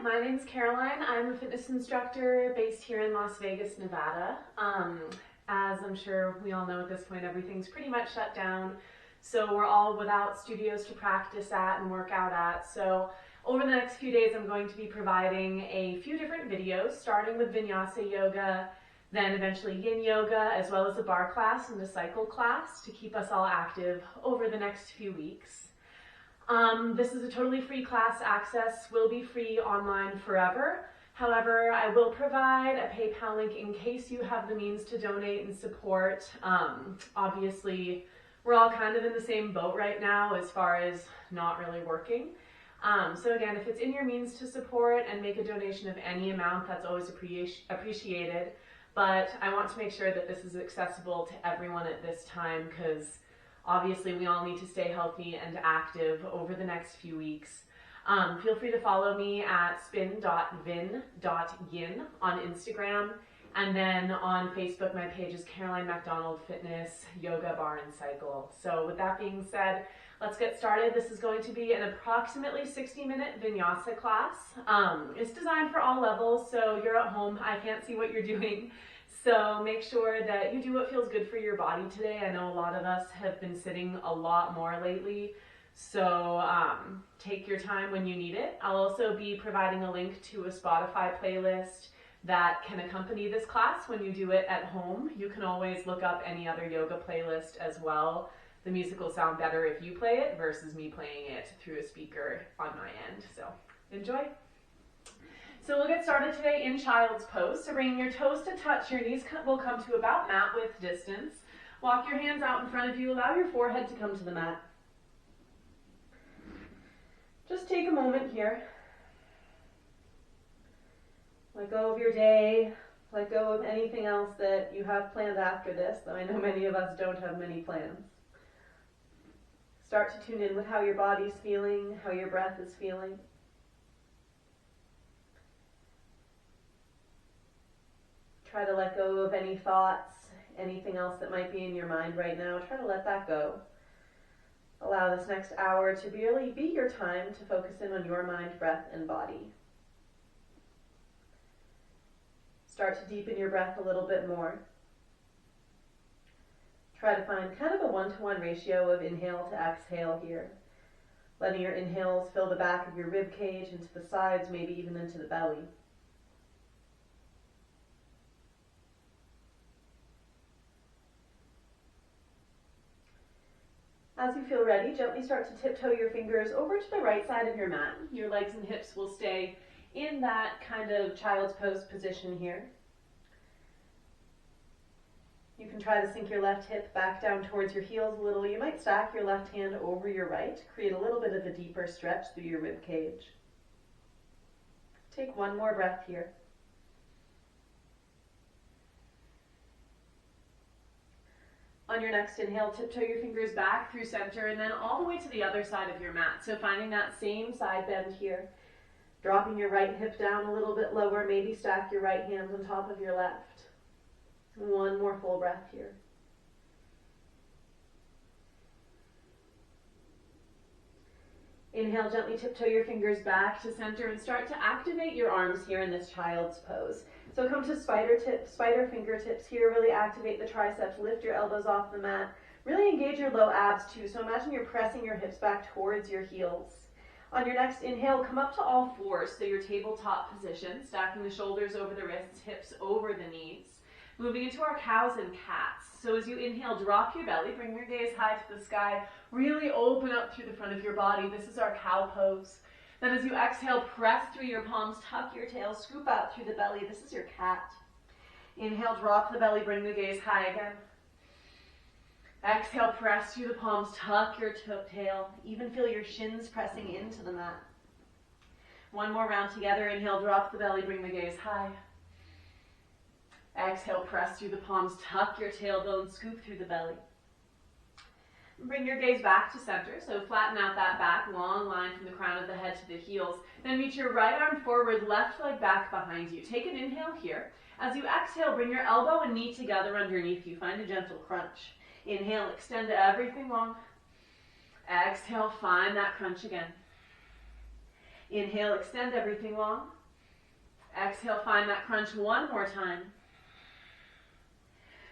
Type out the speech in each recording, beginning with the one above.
my name's Caroline. I'm a fitness instructor based here in Las Vegas, Nevada. As I'm sure we all know at this point, everything's pretty much shut down. So we're all without studios to practice at and work out at. So over the next few days, I'm going to be providing a few different videos, starting with Vinyasa yoga, then eventually yin yoga, as well as a bar class and a cycle class to keep us all active over the next few weeks. This is a totally free class. Access will be free online forever. However, I will provide a PayPal link in case you have the means to donate and support. Obviously, we're all kind of in the same boat right now as far as not really working. So again, if it's in your means to support and make a donation of any amount, that's always appreciated. But I want to make sure that this is accessible to everyone at this time because obviously we all need to stay healthy and active over the next few weeks. Feel free to follow me at spin.vin.yin on Instagram, and then on Facebook my page is Caroline MacDonald Fitness, Yoga, Bar, and Cycle. So with that being said, let's get started. This is going to be an approximately 60-minute Vinyasa class. It's designed for all levels, so you're at home, I can't see what you're doing. So make sure that you do what feels good for your body today. I know a lot of us have been sitting a lot more lately, so take your time when you need it. I'll also be providing a link to a Spotify playlist that can accompany this class when you do it at home. You can always look up any other yoga playlist as well. The music will sound better if you play it versus me playing it through a speaker on my end. So enjoy. So we'll get started today in child's pose. So bringing your toes to touch, your knees will come to about mat width distance. Walk your hands out in front of you. Allow your forehead to come to the mat. Just take a moment here. Let go of your day. Let go of anything else that you have planned after this, though I know many of us don't have many plans. Start to tune in with how your body's feeling, how your breath is feeling. Try to let go of any thoughts, anything else that might be in your mind right now. Try to let that go. Allow this next hour to really be your time to focus in on your mind, breath, and body. Start to deepen your breath a little bit more. Try to find kind of a 1-to-1 ratio of inhale to exhale here. Letting your inhales fill the back of your rib cage, into the sides, maybe even into the belly. As you feel ready, gently start to tiptoe your fingers over to the right side of your mat. Your legs and hips will stay in that kind of child's pose position here. You can try to sink your left hip back down towards your heels a little. You might stack your left hand over your right, create a little bit of a deeper stretch through your rib cage. Take one more breath here. On your next inhale, tiptoe your fingers back through center and then all the way to the other side of your mat. So finding that same side bend here. Dropping your right hip down a little bit lower, maybe stack your right hand on top of your left. One more full breath here. Inhale, gently tiptoe your fingers back to center and start to activate your arms here in this child's pose. So come to spider fingertips here, really activate the triceps, lift your elbows off the mat, really engage your low abs too. So imagine you're pressing your hips back towards your heels. On your next inhale, come up to all fours, so your tabletop position, stacking the shoulders over the wrists, hips over the knees. Moving into our cows and cats. So as you inhale, drop your belly, bring your gaze high to the sky, really open up through the front of your body. This is our cow pose. Then as you exhale, press through your palms, tuck your tail, scoop out through the belly. This is your cat. Inhale, drop the belly, bring the gaze high again. Exhale, press through the palms, tuck your tail, even feel your shins pressing into the mat. One more round together. Inhale, drop the belly, bring the gaze high. Exhale, press through the palms, tuck your tailbone, scoop through the belly. Bring your gaze back to center, so flatten out that back, long line from the crown of the head to the heels. Then reach your right arm forward, left leg back behind you. Take an inhale here. As you exhale, bring your elbow and knee together underneath you. Find a gentle crunch. Inhale, extend everything long. Exhale, find that crunch again. Inhale, extend everything long. Exhale, find that crunch one more time.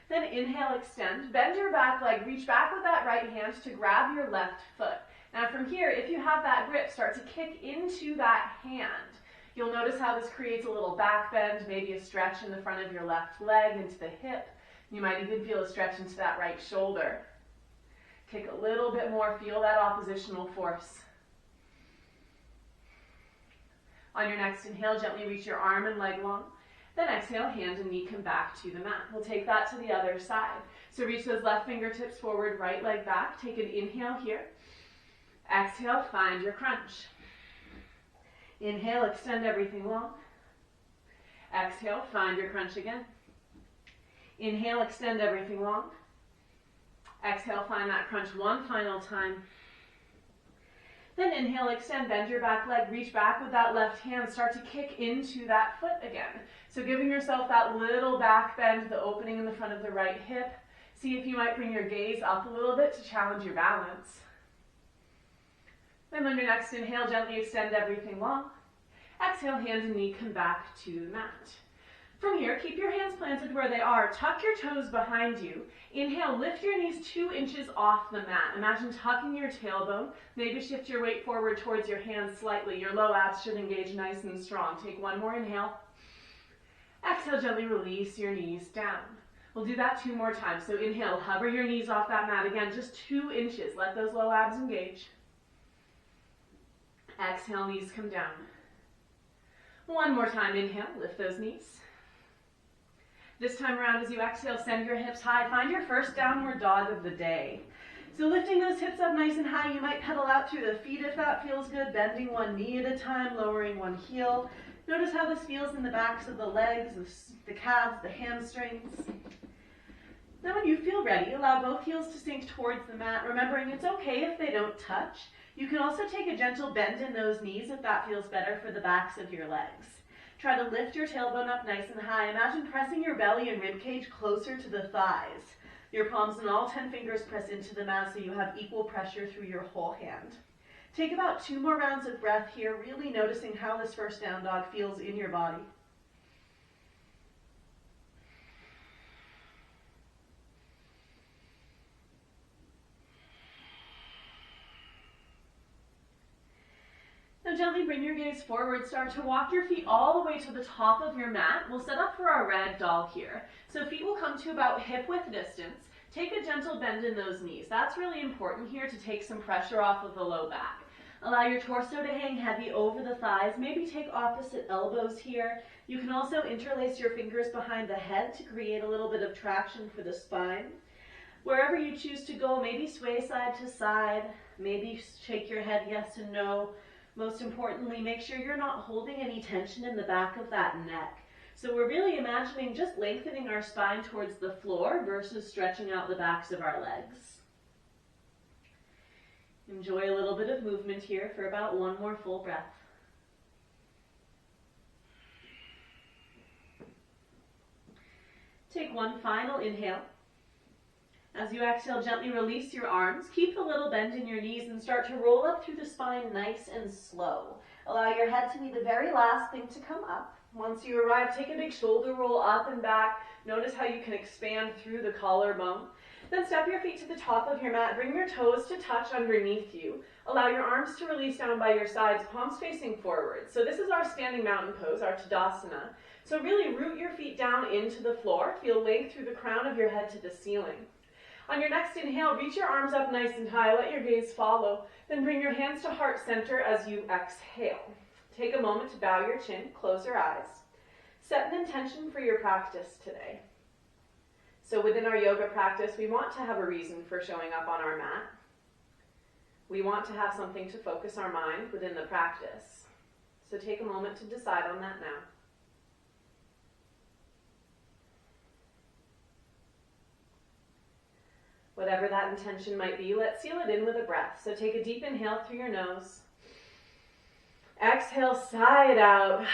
Then inhale, extend. Bend your back leg, reach back with that right hand to grab your left foot. Now from here, if you have that grip, start to kick into that hand. You'll notice how this creates a little back bend, maybe a stretch in the front of your left leg into the hip. You might even feel a stretch into that right shoulder. Kick a little bit more, feel that oppositional force. On your next inhale, gently reach your arm and leg long. Then exhale, hand and knee come back to the mat. We'll take that to the other side. So reach those left fingertips forward, right leg back. Take an inhale here. Exhale, find your crunch. Inhale, extend everything long. Exhale, find your crunch again. Inhale, extend everything long. Exhale, find that crunch one final time. Then inhale, extend, bend your back leg, reach back with that left hand, start to kick into that foot again. So giving yourself that little back bend, the opening in the front of the right hip. See if you might bring your gaze up a little bit to challenge your balance. Then on your next inhale, gently extend everything long. Exhale, hand and knee come back to the mat. From here, keep your hands planted where they are. Tuck your toes behind you. Inhale, lift your knees 2 inches off the mat. Imagine tucking your tailbone. Maybe shift your weight forward towards your hands slightly. Your low abs should engage nice and strong. Take one more inhale. Exhale, gently release your knees down. We'll do that 2 more times. So inhale, hover your knees off that mat. Again, just 2 inches. Let those low abs engage. Exhale, knees come down. One more time, inhale, lift those knees. This time around, as you exhale, send your hips high. Find your first downward dog of the day. So lifting those hips up nice and high, you might pedal out through the feet if that feels good, bending one knee at a time, lowering one heel. Notice how this feels in the backs of the legs, the calves, the hamstrings. Then when you feel ready, allow both heels to sink towards the mat, remembering it's okay if they don't touch. You can also take a gentle bend in those knees if that feels better for the backs of your legs. Try to lift your tailbone up nice and high. Imagine pressing your belly and ribcage closer to the thighs. Your palms and all 10 fingers press into the mat so you have equal pressure through your whole hand. Take about 2 more rounds of breath here, really noticing how this first down dog feels in your body. Now gently bring your gaze forward. Start to walk your feet all the way to the top of your mat. We'll set up for our rag doll here. So feet will come to about hip width distance. Take a gentle bend in those knees. That's really important here to take some pressure off of the low back. Allow your torso to hang heavy over the thighs. Maybe take opposite elbows here. You can also interlace your fingers behind the head to create a little bit of traction for the spine. Wherever you choose to go, maybe sway side to side. Maybe shake your head yes and no. Most importantly, make sure you're not holding any tension in the back of that neck. So we're really imagining just lengthening our spine towards the floor versus stretching out the backs of our legs. Enjoy a little bit of movement here for about 1 more full breath. Take one final inhale. As you exhale, gently release your arms. Keep a little bend in your knees and start to roll up through the spine nice and slow. Allow your head to be the very last thing to come up. Once you arrive, take a big shoulder roll up and back. Notice how you can expand through the collarbone. Then step your feet to the top of your mat. Bring your toes to touch underneath you. Allow your arms to release down by your sides, palms facing forward. So this is our standing mountain pose, our Tadasana. So really root your feet down into the floor. Feel length through the crown of your head to the ceiling. On your next inhale, reach your arms up nice and high. Let your gaze follow. Then bring your hands to heart center as you exhale. Take a moment to bow your chin, close your eyes. Set an intention for your practice today. So within our yoga practice, we want to have a reason for showing up on our mat. We want to have something to focus our mind within the practice. So take a moment to decide on that now. Whatever that intention might be, let's seal it in with a breath. So take a deep inhale through your nose. Exhale, sigh it out.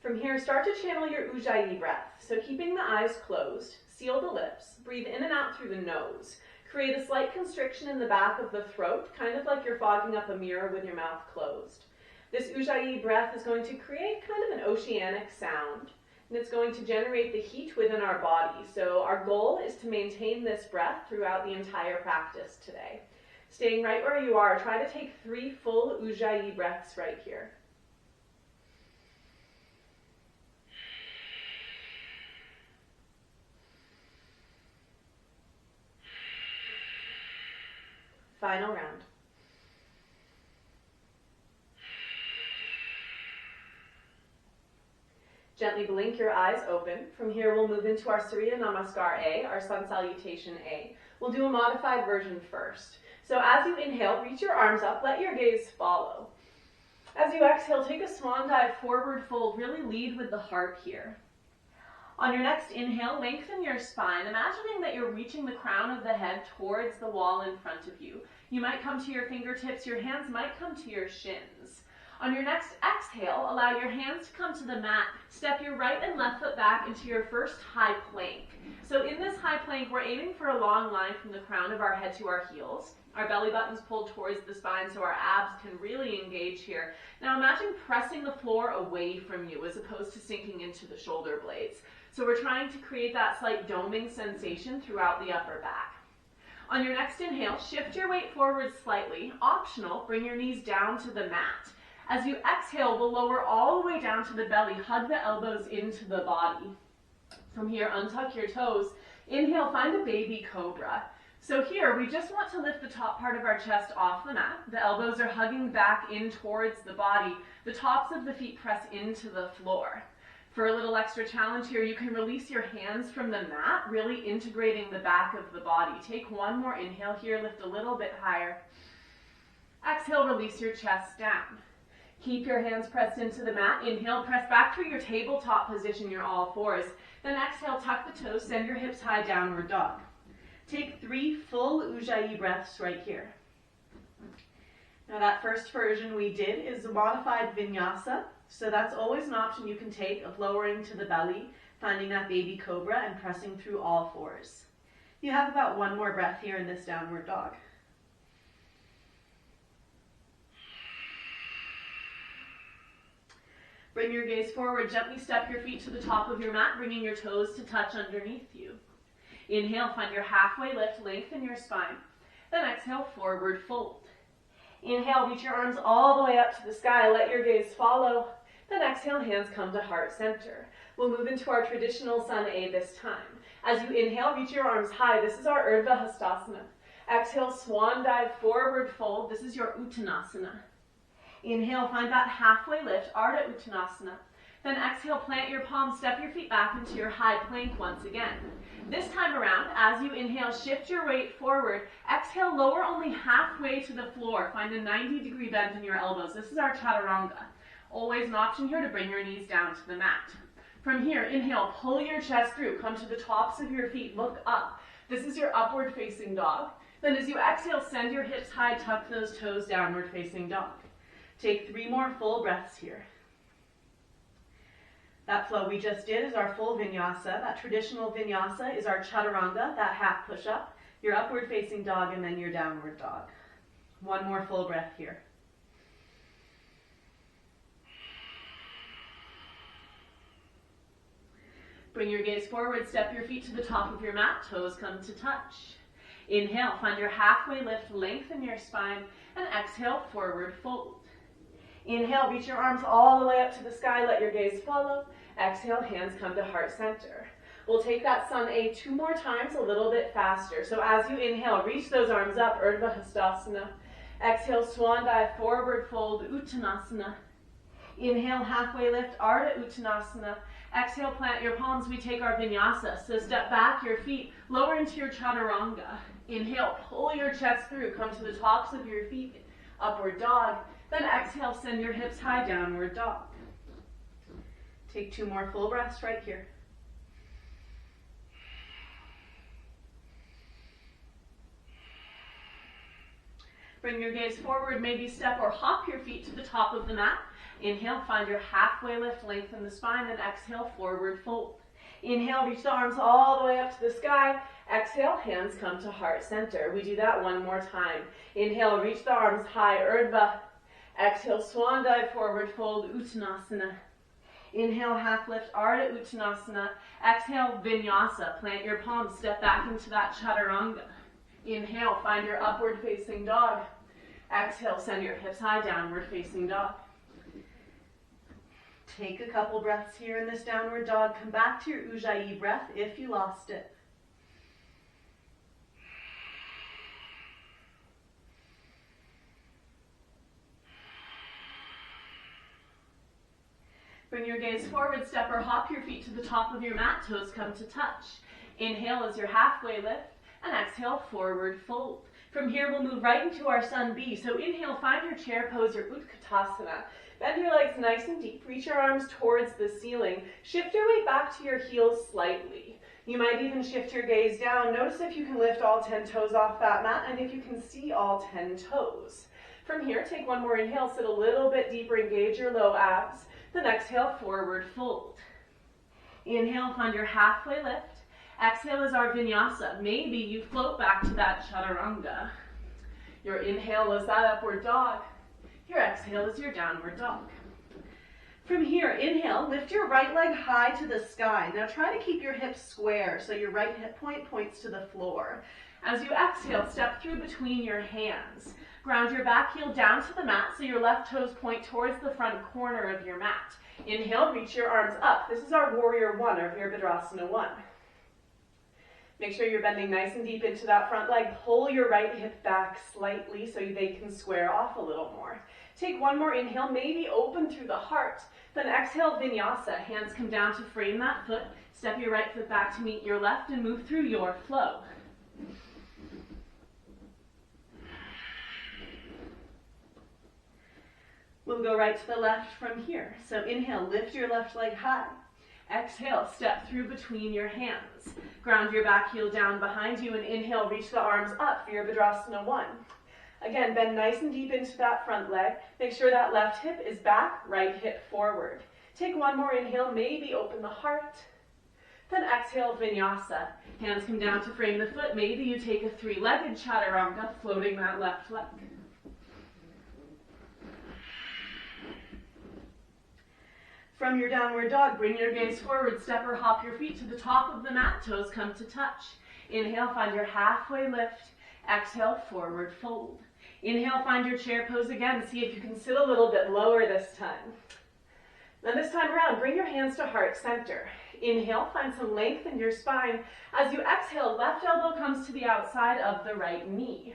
From here, start to channel your Ujjayi breath. So keeping the eyes closed, seal the lips, breathe in and out through the nose. Create a slight constriction in the back of the throat, kind of like you're fogging up a mirror with your mouth closed. This Ujjayi breath is going to create kind of an oceanic sound, and it's going to generate the heat within our body. So our goal is to maintain this breath throughout the entire practice today. Staying right where you are, try to take 3 full Ujjayi breaths right here. Final round. Gently blink your eyes open. From here, we'll move into our Surya Namaskar A, our Sun Salutation A. We'll do a modified version first. So as you inhale, reach your arms up, let your gaze follow. As you exhale, take a swan dive, forward fold, really lead with the heart here. On your next inhale, lengthen your spine, imagining that you're reaching the crown of the head towards the wall in front of you. You might come to your fingertips, your hands might come to your shins. On your next exhale, allow your hands to come to the mat. Step your right and left foot back into your first high plank. So in this high plank, we're aiming for a long line from the crown of our head to our heels. Our belly button's pulled towards the spine so our abs can really engage here. Now imagine pressing the floor away from you as opposed to sinking into the shoulder blades. So we're trying to create that slight doming sensation throughout the upper back. On your next inhale, shift your weight forward slightly. Optional, bring your knees down to the mat. As you exhale, we'll lower all the way down to the belly. Hug the elbows into the body. From here, untuck your toes. Inhale, find a baby cobra. So here, we just want to lift the top part of our chest off the mat. The elbows are hugging back in towards the body. The tops of the feet press into the floor. For a little extra challenge here, you can release your hands from the mat, really integrating the back of the body. Take one more inhale here, lift a little bit higher. Exhale, release your chest down. Keep your hands pressed into the mat. Inhale, press back to your tabletop position, your all fours. Then exhale, tuck the toes, send your hips high, downward dog. Take 3 full Ujjayi breaths right here. Now that first version we did is a modified Vinyasa. So that's always an option you can take of lowering to the belly, finding that baby cobra and pressing through all fours. You have about 1 more breath here in this downward dog. Bring your gaze forward, gently step your feet to the top of your mat, bringing your toes to touch underneath you. Inhale, find your halfway lift, lengthen your spine. Then exhale, forward fold. Inhale, reach your arms all the way up to the sky, let your gaze follow. Then exhale, hands come to heart center. We'll move into our traditional Sun A this time. As you inhale, reach your arms high. This is our Urdhva Hastasana. Exhale, swan dive, forward fold. This is your Uttanasana. Inhale, find that halfway lift, Ardha Uttanasana. Then exhale, plant your palms, step your feet back into your high plank once again. This time around, as you inhale, shift your weight forward. Exhale, lower only halfway to the floor. Find a 90-degree bend in your elbows. This is our Chaturanga. Always an option here to bring your knees down to the mat. From here, inhale, pull your chest through. Come to the tops of your feet, look up. This is your upward facing dog. Then as you exhale, send your hips high, tuck those toes, downward facing dog. Take 3 more full breaths here. That flow we just did is our full Vinyasa. That traditional Vinyasa is our Chaturanga, that half push-up, your upward facing dog, and then your downward dog. 1 more full breath here. Bring your gaze forward, step your feet to the top of your mat, toes come to touch. Inhale, find your halfway lift, lengthen your spine, and exhale, forward fold. Inhale, reach your arms all the way up to the sky, let your gaze follow. Exhale, hands come to heart center. We'll take that Sun A 2 more times, a little bit faster. So as you inhale, reach those arms up, Urdhva Hastasana. Exhale, swan dive, forward fold, Uttanasana. Inhale, halfway lift, Ardha Uttanasana. Exhale, plant your palms, we take our Vinyasa. So step back your feet, lower into your Chaturanga. Inhale, pull your chest through, come to the tops of your feet, upward dog. Then exhale, send your hips high, downward dog. Take 2 more full breaths right here. Bring your gaze forward, maybe step or hop your feet to the top of the mat. Inhale, find your halfway lift, lengthen the spine, and exhale, forward fold. Inhale, reach the arms all the way up to the sky. Exhale, hands come to heart center. We do that one more time. Inhale, reach the arms high, Urdhva. Exhale, swan dive forward fold, Uttanasana. Inhale, half lift, Ardha Uttanasana. Exhale, Vinyasa. Plant your palms, step back into that Chaturanga. Inhale, find your upward facing dog. Exhale, send your hips high, downward facing dog. Take a couple breaths here in this downward dog. Come back to your Ujjayi breath if you lost it. Bring your gaze forward, step or hop your feet to the top of your mat, toes come to touch. Inhale as your halfway lift, and exhale, forward fold. From here, we'll move right into our Sun B. So inhale, find your chair pose or Utkatasana. Bend your legs nice and deep, reach your arms towards the ceiling. Shift your weight back to your heels slightly. You might even shift your gaze down. Notice if you can lift all 10 toes off that mat, and if you can see all 10 toes. From here, take one more inhale, sit a little bit deeper, engage your low abs. Then exhale, forward fold. Inhale, find your halfway lift. Exhale is our Vinyasa. Maybe you float back to that Chaturanga. Your inhale is that upward dog. Your exhale is your downward dog. From here, inhale, lift your right leg high to the sky. Now try to keep your hips square so your right hip point points to the floor. As you exhale, step through between your hands. Ground your back heel down to the mat so your left toes point towards the front corner of your mat. Inhale, reach your arms up. This is our Warrior One, or Virabhadrasana 1. Make sure you're bending nice and deep into that front leg. Pull your right hip back slightly so they can square off a little more. Take one more inhale, maybe open through the heart. Then exhale, Vinyasa. Hands come down to frame that foot. Step your right foot back to meet your left and move through your flow. We'll go right to the left from here. So inhale, lift your left leg high. Exhale, step through between your hands. Ground your back heel down behind you and inhale, reach the arms up, Virabhadrasana 1. Again, bend nice and deep into that front leg. Make sure that left hip is back, right hip forward. Take one more inhale, maybe open the heart. Then exhale, Vinyasa. Hands come down to frame the foot. Maybe you take a three-legged Chaturanga, floating that left leg. From your downward dog, bring your gaze forward, step or hop your feet to the top of the mat, toes come to touch. Inhale, find your halfway lift. Exhale, forward fold. Inhale, find your chair pose again. See if you can sit a little bit lower this time. Then this time around, bring your hands to heart center. Inhale, find some length in your spine. As you exhale, left elbow comes to the outside of the right knee.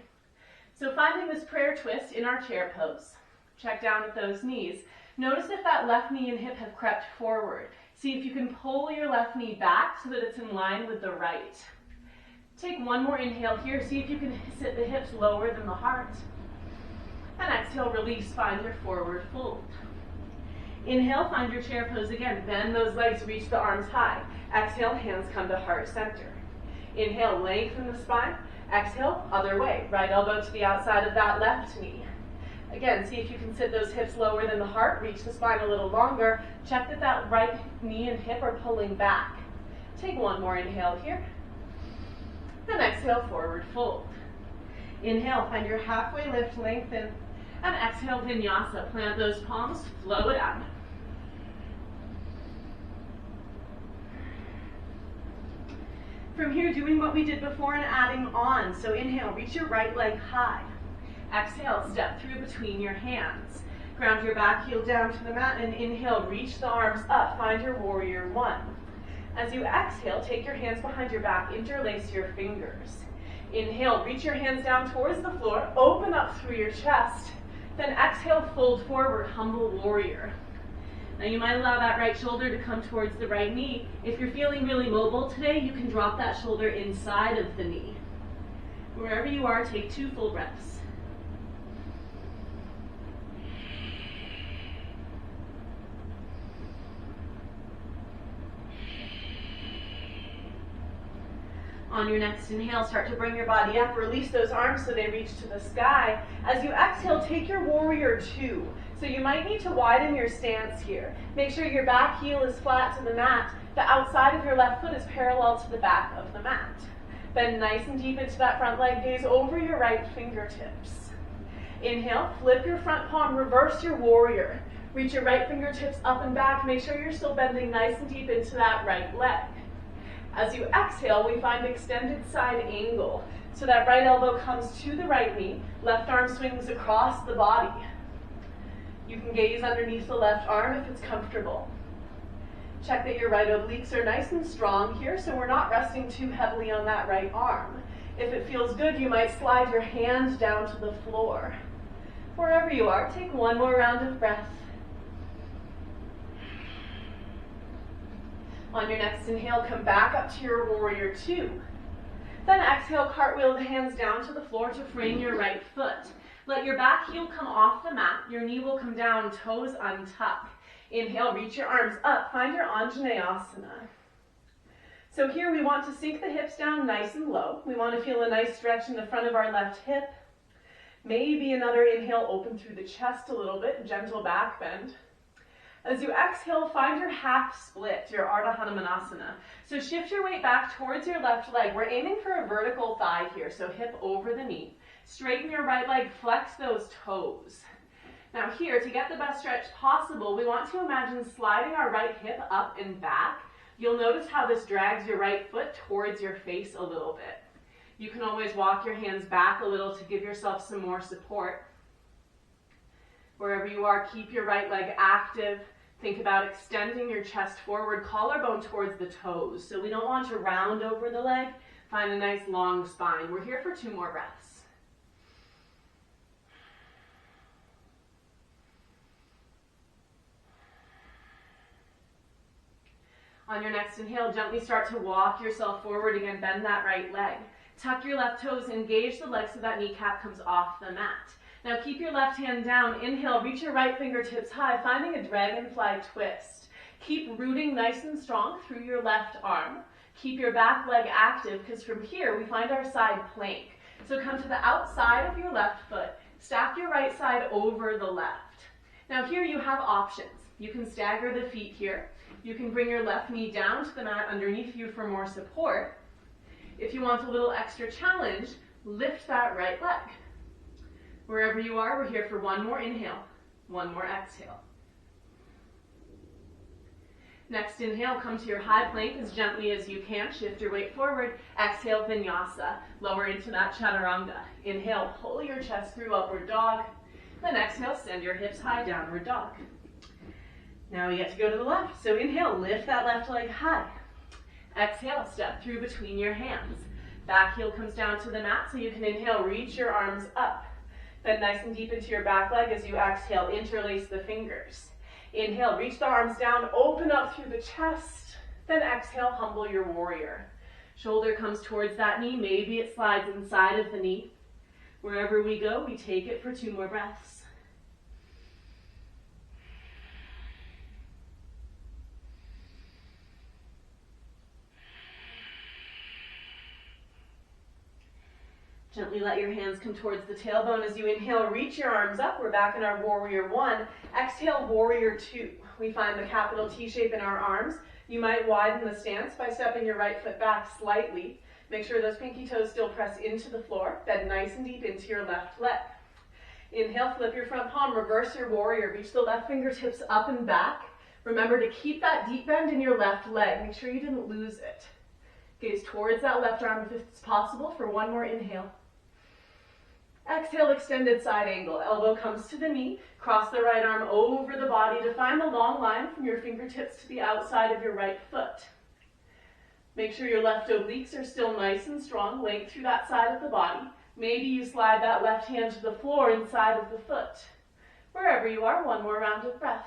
So finding this prayer twist in our chair pose. Check down at those knees. Notice if that left knee and hip have crept forward. See if you can pull your left knee back so that it's in line with the right. Take one more inhale here. See if you can sit the hips lower than the heart. And exhale, release, find your forward fold. Inhale, find your chair pose again. Bend those legs, reach the arms high. Exhale, hands come to heart center. Inhale, lengthen the spine. Exhale, other way. Right elbow to the outside of that left knee. Again, see if you can sit those hips lower than the heart, reach the spine a little longer. Check that that right knee and hip are pulling back. Take one more inhale here. And exhale, forward fold. Inhale, find your halfway lift, lengthen. And exhale, Vinyasa. Plant those palms, flow it out. From here, doing what we did before and adding on. So inhale, reach your right leg high. Exhale, step through between your hands. Ground your back heel down to the mat and inhale, reach the arms up. Find your Warrior One. As you exhale, take your hands behind your back, interlace your fingers. Inhale, reach your hands down towards the floor, open up through your chest. Then exhale, fold forward, humble warrior. Now you might allow that right shoulder to come towards the right knee. If you're feeling really mobile today, you can drop that shoulder inside of the knee. Wherever you are, take 2 full breaths. On your next inhale, start to bring your body up. Release those arms so they reach to the sky. As you exhale, take your Warrior 2. So you might need to widen your stance here. Make sure your back heel is flat to the mat. The outside of your left foot is parallel to the back of the mat. Bend nice and deep into that front leg, gaze over your right fingertips. Inhale, flip your front palm, reverse your warrior. Reach your right fingertips up and back. Make sure you're still bending nice and deep into that right leg. As you exhale, we find extended side angle. So that right elbow comes to the right knee, left arm swings across the body. You can gaze underneath the left arm if it's comfortable. Check that your right obliques are nice and strong here, so we're not resting too heavily on that right arm. If it feels good, you might slide your hand down to the floor. Wherever you are, take one more round of breath. On your next inhale, come back up to your warrior two. Then exhale, cartwheel the hands down to the floor to frame your right foot. Let your back heel come off the mat. Your knee will come down, toes untuck. Inhale, reach your arms up. Find your Anjaneyasana. So here we want to sink the hips down nice and low. We want to feel a nice stretch in the front of our left hip. Maybe another inhale, open through the chest a little bit, gentle back bend. As you exhale, find your half split, your Ardha Hanumanasana. So shift your weight back towards your left leg. We're aiming for a vertical thigh here, so hip over the knee. Straighten your right leg, flex those toes. Now here, to get the best stretch possible, we want to imagine sliding our right hip up and back. You'll notice how this drags your right foot towards your face a little bit. You can always walk your hands back a little to give yourself some more support. Wherever you are, keep your right leg active. Think about extending your chest forward, collarbone towards the toes. So we don't want to round over the leg. Find a nice long spine. We're here for 2 more breaths. On your next inhale, gently start to walk yourself forward again. Bend that right leg. Tuck your left toes, engage the leg so that kneecap comes off the mat. Now keep your left hand down. Inhale, reach your right fingertips high, finding a dragonfly twist. Keep rooting nice and strong through your left arm. Keep your back leg active, because from here we find our side plank. So come to the outside of your left foot. Stack your right side over the left. Now here you have options. You can stagger the feet here. You can bring your left knee down to the mat underneath you for more support. If you want a little extra challenge, lift that right leg. Wherever you are, we're here for 1 more inhale, 1 more exhale. Next inhale, come to your high plank as gently as you can. Shift your weight forward. Exhale, Vinyasa. Lower into that Chaturanga. Inhale, pull your chest through, upward dog. Then exhale, send your hips high, downward dog. Now we get to go to the left. So inhale, lift that left leg high. Exhale, step through between your hands. Back heel comes down to the mat, so you can inhale, reach your arms up. Bend nice and deep into your back leg. As you exhale, interlace the fingers. Inhale, reach the arms down, open up through the chest. Then exhale, humble your warrior. Shoulder comes towards that knee. Maybe it slides inside of the knee. Wherever we go, we take it for 2 more breaths. Gently let your hands come towards the tailbone. As you inhale, reach your arms up. We're back in our warrior 1. Exhale, warrior 2. We find the capital T shape in our arms. You might widen the stance by stepping your right foot back slightly. Make sure those pinky toes still press into the floor. Bend nice and deep into your left leg. Inhale, flip your front palm, reverse your warrior. Reach the left fingertips up and back. Remember to keep that deep bend in your left leg. Make sure you didn't lose it. Gaze towards that left arm if it's possible for 1 more inhale. Exhale, extended side angle. Elbow comes to the knee. Cross the right arm over the body to find the long line from your fingertips to the outside of your right foot. Make sure your left obliques are still nice and strong. Length through that side of the body. Maybe you slide that left hand to the floor inside of the foot. Wherever you are, 1 more round of breath.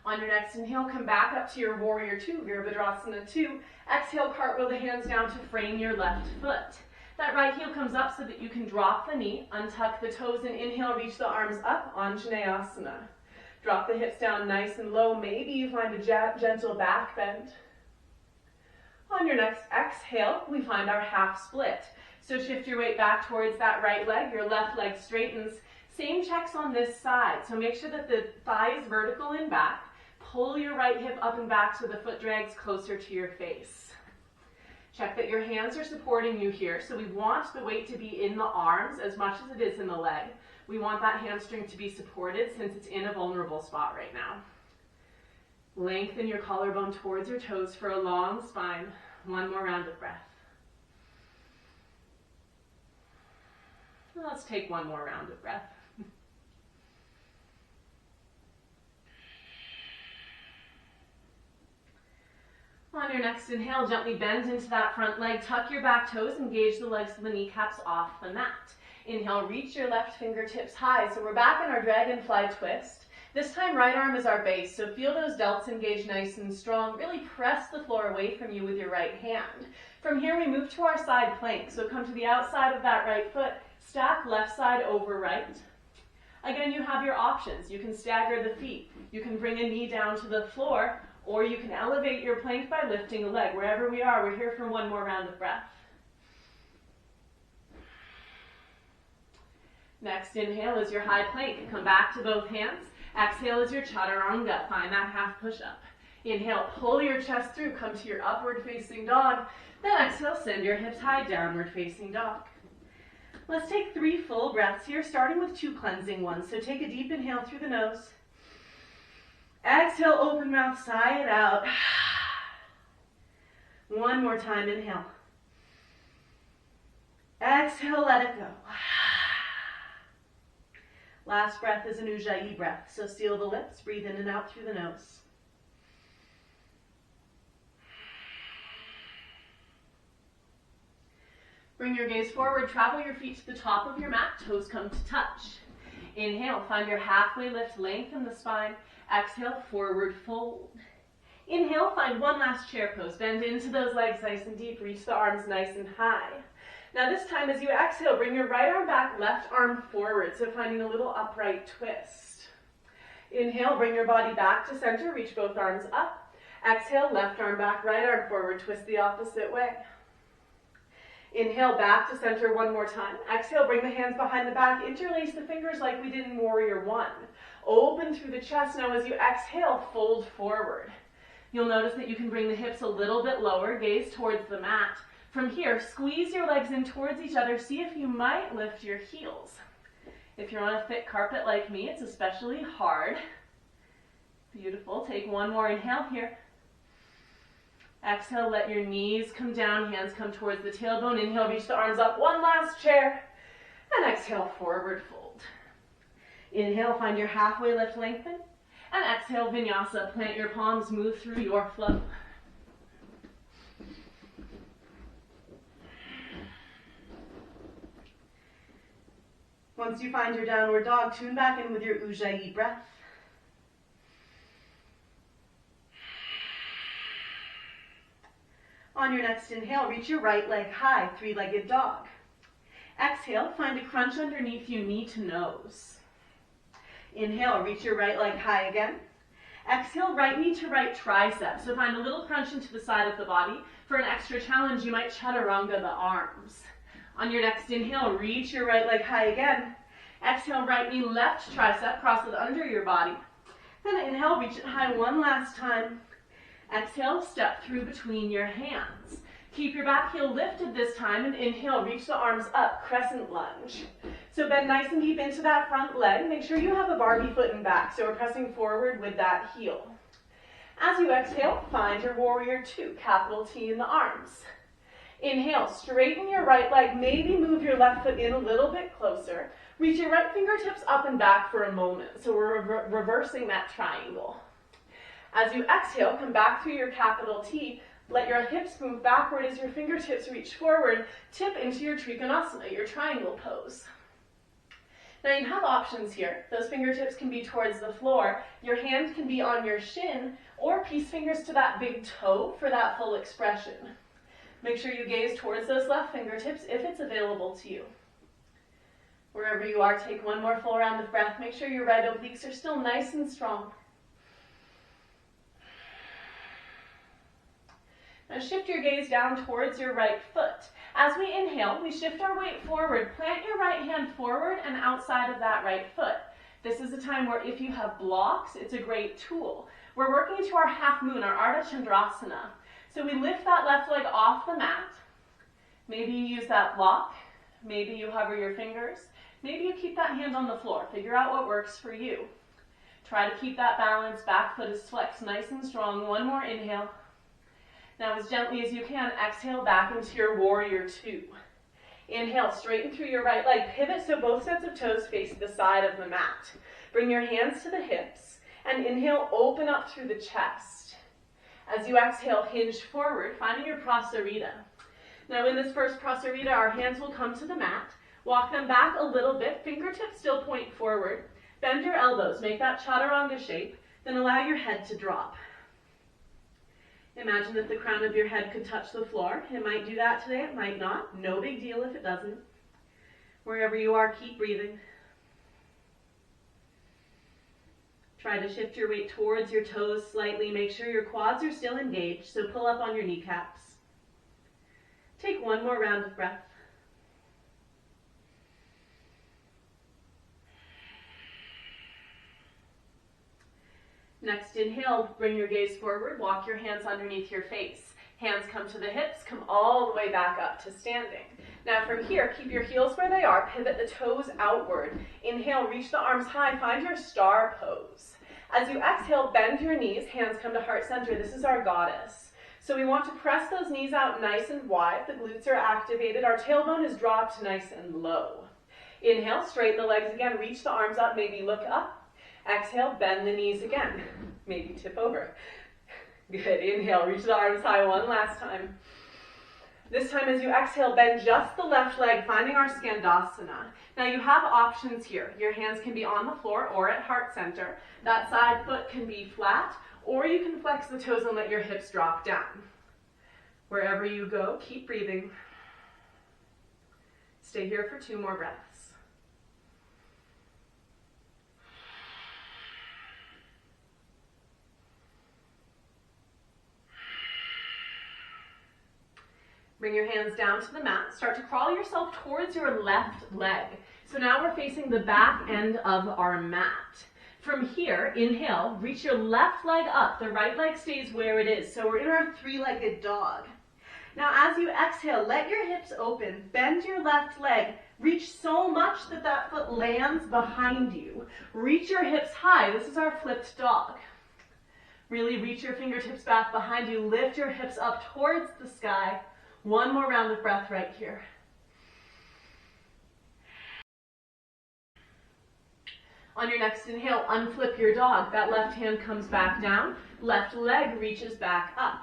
On your next inhale, come back up to your warrior 2, Virabhadrasana 2. Exhale, cartwheel the hands down to frame your left foot. That right heel comes up so that you can drop the knee, untuck the toes, and inhale, reach the arms up, Anjaneyasana. Drop the hips down nice and low. Maybe you find a gentle back bend. On your next exhale, we find our half split. So shift your weight back towards that right leg. Your left leg straightens. Same checks on this side. So make sure that the thigh is vertical and back. pull your right hip up and back so the foot drags closer to your face. Check that your hands are supporting you here. So we want the weight to be in the arms as much as it is in the leg. We want that hamstring to be supported since it's in a vulnerable spot right now. Lengthen your collarbone towards your toes for a long spine. One more round of breath. Let's take one more round of breath. On your next inhale, gently bend into that front leg. Tuck your back toes, engage the legs so the kneecaps off the mat. Inhale, reach your left fingertips high. So we're back in our dragonfly twist. This time, right arm is our base. So feel those delts engage nice and strong. Really press the floor away from you with your right hand. From here, we move to our side plank. So come to the outside of that right foot. Stack left side over right. Again, you have your options. You can stagger the feet. You can bring a knee down to the floor, or you can elevate your plank by lifting a leg. Wherever we are, we're here for one more round of breath. Next inhale is your high plank. Come back to both hands. Exhale is your chaturanga. Find that half push-up. Inhale, pull your chest through. Come to your upward facing dog. Then exhale, send your hips high, downward facing dog. Let's take 3 full breaths here, starting with 2 cleansing ones. So take a deep inhale through the nose. Exhale, open mouth, sigh it out. One more time, inhale. Exhale, let it go. Last breath is an Ujjayi breath. So seal the lips, breathe in and out through the nose. Bring your gaze forward, travel your feet to the top of your mat, toes come to touch. Inhale, find your halfway lift, lengthen the spine. Exhale, forward fold. Inhale, find one last chair pose. Bend into those legs nice and deep, reach the arms nice and high. Now this time as you exhale, bring your right arm back, left arm forward, so finding a little upright twist. Inhale, bring your body back to center, reach both arms up. Exhale, left arm back, right arm forward, twist the opposite way. Inhale, back to center one more time. Exhale, bring the hands behind the back, interlace the fingers like we did in Warrior One. Open through the chest. Now as you exhale, fold forward. You'll notice that you can bring the hips a little bit lower, gaze towards the mat. From here, squeeze your legs in towards each other. See if you might lift your heels. If you're on a thick carpet like me, it's especially hard. Beautiful. Take one more inhale here. Exhale, let your knees come down, hands come towards the tailbone. Inhale, reach the arms up, one last chair. And exhale, forward fold. Inhale, find your halfway lift, lengthen. And exhale, Vinyasa, plant your palms, move through your flow. Once you find your downward dog, tune back in with your Ujjayi breath. On your next inhale, reach your right leg high, 3-legged dog. Exhale, find a crunch underneath you, knee to nose. Inhale, reach your right leg high again. Exhale, right knee to right tricep. So find a little crunch into the side of the body. For an extra challenge, you might chaturanga the arms. On your next inhale, reach your right leg high again. Exhale, right knee, left tricep, cross it under your body. Then inhale, reach it high one last time. Exhale, step through between your hands. Keep your back heel lifted this time, and inhale, reach the arms up, crescent lunge. So bend nice and deep into that front leg. Make sure you have a Barbie foot and back, so we're pressing forward with that heel. As you exhale, find your Warrior Two, capital T in the arms. Inhale, straighten your right leg, maybe move your left foot in a little bit closer. Reach your right fingertips up and back for a moment, so we're reversing that triangle. As you exhale, come back through your capital T. Let your hips move backward as your fingertips reach forward. Tip into your Trikonasana, your triangle pose. Now you have options here. Those fingertips can be towards the floor. Your hand can be on your shin, or peace fingers to that big toe for that full expression. Make sure you gaze towards those left fingertips if it's available to you. Wherever you are, take one more full round of breath. Make sure your right obliques are still nice and strong. Now shift your gaze down towards your right foot. As we inhale, we shift our weight forward. Plant your right hand forward and outside of that right foot. This is a time where if you have blocks, it's a great tool. We're working to our half moon, our Ardha Chandrasana. So we lift that left leg off the mat. Maybe you use that block. Maybe you hover your fingers. Maybe you keep that hand on the floor. Figure out what works for you. Try to keep that balance. Back foot is flexed nice and strong. One more inhale. Now as gently as you can, exhale back into your warrior two. Inhale, straighten through your right leg. Pivot so both sets of toes face the side of the mat. Bring your hands to the hips. And inhale, open up through the chest. As you exhale, hinge forward, finding your Prasarita. Now in this first Prasarita, our hands will come to the mat. Walk them back a little bit. Fingertips still point forward. Bend your elbows. Make that Chaturanga shape. Then allow your head to drop. Imagine that the crown of your head could touch the floor. It might do that today. It might not. No big deal if it doesn't. Wherever you are, keep breathing. Try to shift your weight towards your toes slightly. Make sure your quads are still engaged, so pull up on your kneecaps. Take one more round of breath. Next inhale, bring your gaze forward, walk your hands underneath your face. Hands come to the hips, come all the way back up to standing. Now from here, keep your heels where they are, pivot the toes outward. Inhale, reach the arms high, find your star pose. As you exhale, bend your knees, hands come to heart center. This is our goddess. So we want to press those knees out nice and wide. The glutes are activated. Our tailbone is dropped nice and low. Inhale, straighten the legs again, reach the arms up, maybe look up. Exhale, bend the knees again. Maybe tip over. Good. Inhale, reach the arms high one last time. This time as you exhale, bend just the left leg, finding our Skandasana. Now you have options here. Your hands can be on the floor or at heart center. That side foot can be flat, or you can flex the toes and let your hips drop down. Wherever you go, keep breathing. Stay here for 2 more breaths. Bring your hands down to the mat. Start to crawl yourself towards your left leg. So now we're facing the back end of our mat. From here, inhale, reach your left leg up. The right leg stays where it is. So we're in our 3-legged dog. Now as you exhale, let your hips open. Bend your left leg. Reach so much that that foot lands behind you. Reach your hips high. This is our flipped dog. Really reach your fingertips back behind you. Lift your hips up towards the sky. One more round of breath right here. On your next inhale, unflip your dog. That left hand comes back down. Left leg reaches back up.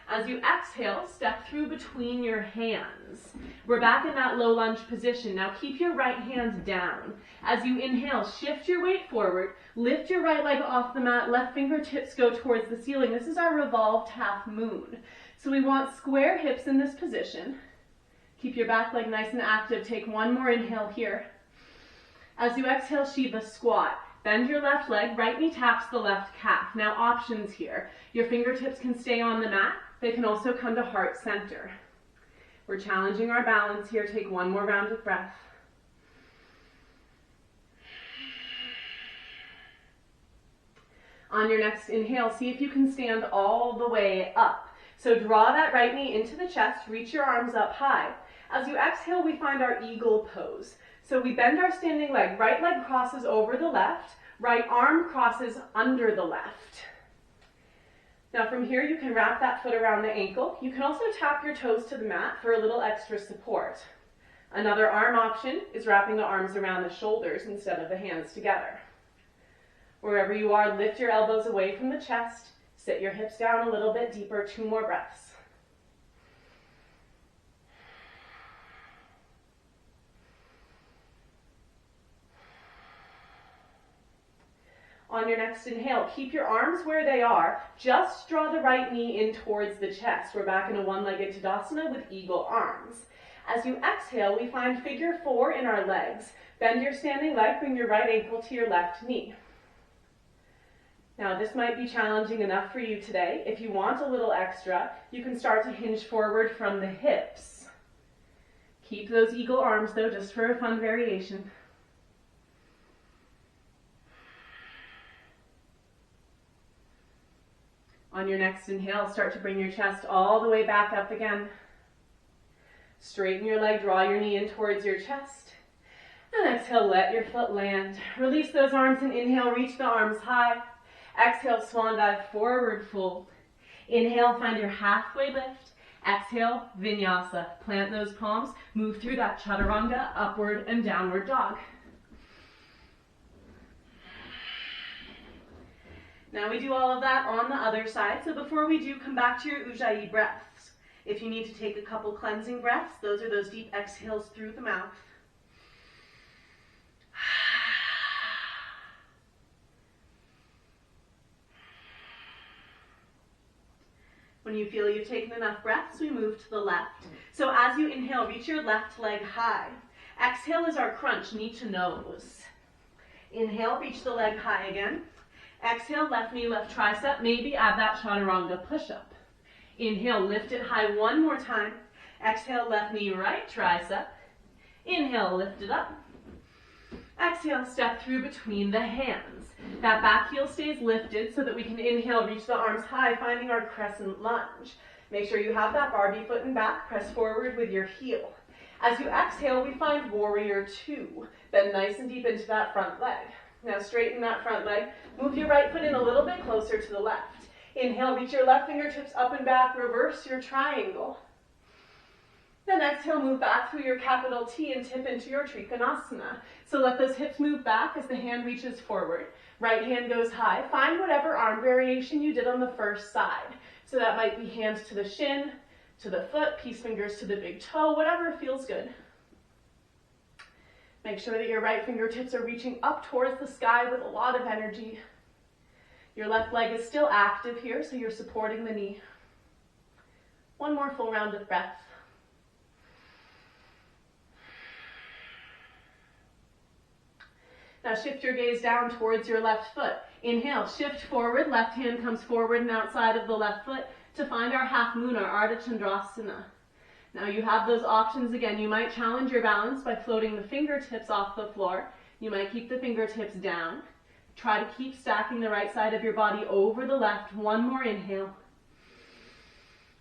As you exhale, step through between your hands. We're back in that low lunge position. Now keep your right hand down. As you inhale, shift your weight forward. Lift your right leg off the mat. Left fingertips go towards the ceiling. This is our revolved half moon. So we want square hips in this position. Keep your back leg nice and active. Take one more inhale here. As you exhale, Shiva squat. Bend your left leg, right knee taps the left calf. Now options here. Your fingertips can stay on the mat. They can also come to heart center. We're challenging our balance here. Take one more round of breath. On your next inhale, see if you can stand all the way up. So draw that right knee into the chest, reach your arms up high. As you exhale, we find our eagle pose. So we bend our standing leg, right leg crosses over the left, right arm crosses under the left. Now from here, you can wrap that foot around the ankle. You can also tap your toes to the mat for a little extra support. Another arm option is wrapping the arms around the shoulders instead of the hands together. Wherever you are, lift your elbows away from the chest. Sit your hips down a little bit deeper, 2 more breaths. On your next inhale, keep your arms where they are. Just draw the right knee in towards the chest. We're back in a 1-legged Tadasana with eagle arms. As you exhale, we find figure 4 in our legs. Bend your standing leg, bring your right ankle to your left knee. Now this might be challenging enough for you today. If you want a little extra, you can start to hinge forward from the hips. Keep those eagle arms though, just for a fun variation. On your next inhale, start to bring your chest all the way back up again. Straighten your leg, draw your knee in towards your chest. And exhale, let your foot land. Release those arms and inhale, reach the arms high. Exhale, swan dive, forward fold. Inhale, find your halfway lift. Exhale, vinyasa. Plant those palms, move through that chaturanga, upward and downward dog. Now we do all of that on the other side. So before we do, come back to your ujjayi breaths. If you need to take a couple cleansing breaths, those are those deep exhales through the mouth. When you feel you've taken enough breaths, we move to the left. So as you inhale, reach your left leg high. Exhale is our crunch, knee to nose. Inhale, reach the leg high again. Exhale, left knee, left tricep. Maybe add that chaturanga push-up. Inhale, lift it high one more time. Exhale, left knee, right tricep. Inhale, lift it up. Exhale, step through between the hands. That back heel stays lifted so that we can inhale, reach the arms high, finding our crescent lunge. Make sure you have that Barbie foot and back. Press forward with your heel. As you exhale, we find warrior two. Bend nice and deep into that front leg. Now straighten that front leg. Move your right foot in a little bit closer to the left. Inhale, reach your left fingertips up and back. Reverse your triangle. Then exhale, move back through your capital T and tip into your Trikonasana. So let those hips move back as the hand reaches forward. Right hand goes high. Find whatever arm variation you did on the first side. So that might be hands to the shin, to the foot, peace fingers to the big toe, whatever feels good. Make sure that your right fingertips are reaching up towards the sky with a lot of energy. Your left leg is still active here, so you're supporting the knee. One more full round of breath. Now shift your gaze down towards your left foot. Inhale, shift forward, left hand comes forward and outside of the left foot to find our half moon, our Ardha Chandrasana. Now you have those options again. You might challenge your balance by floating the fingertips off the floor. You might keep the fingertips down. Try to keep stacking the right side of your body over the left. One more inhale.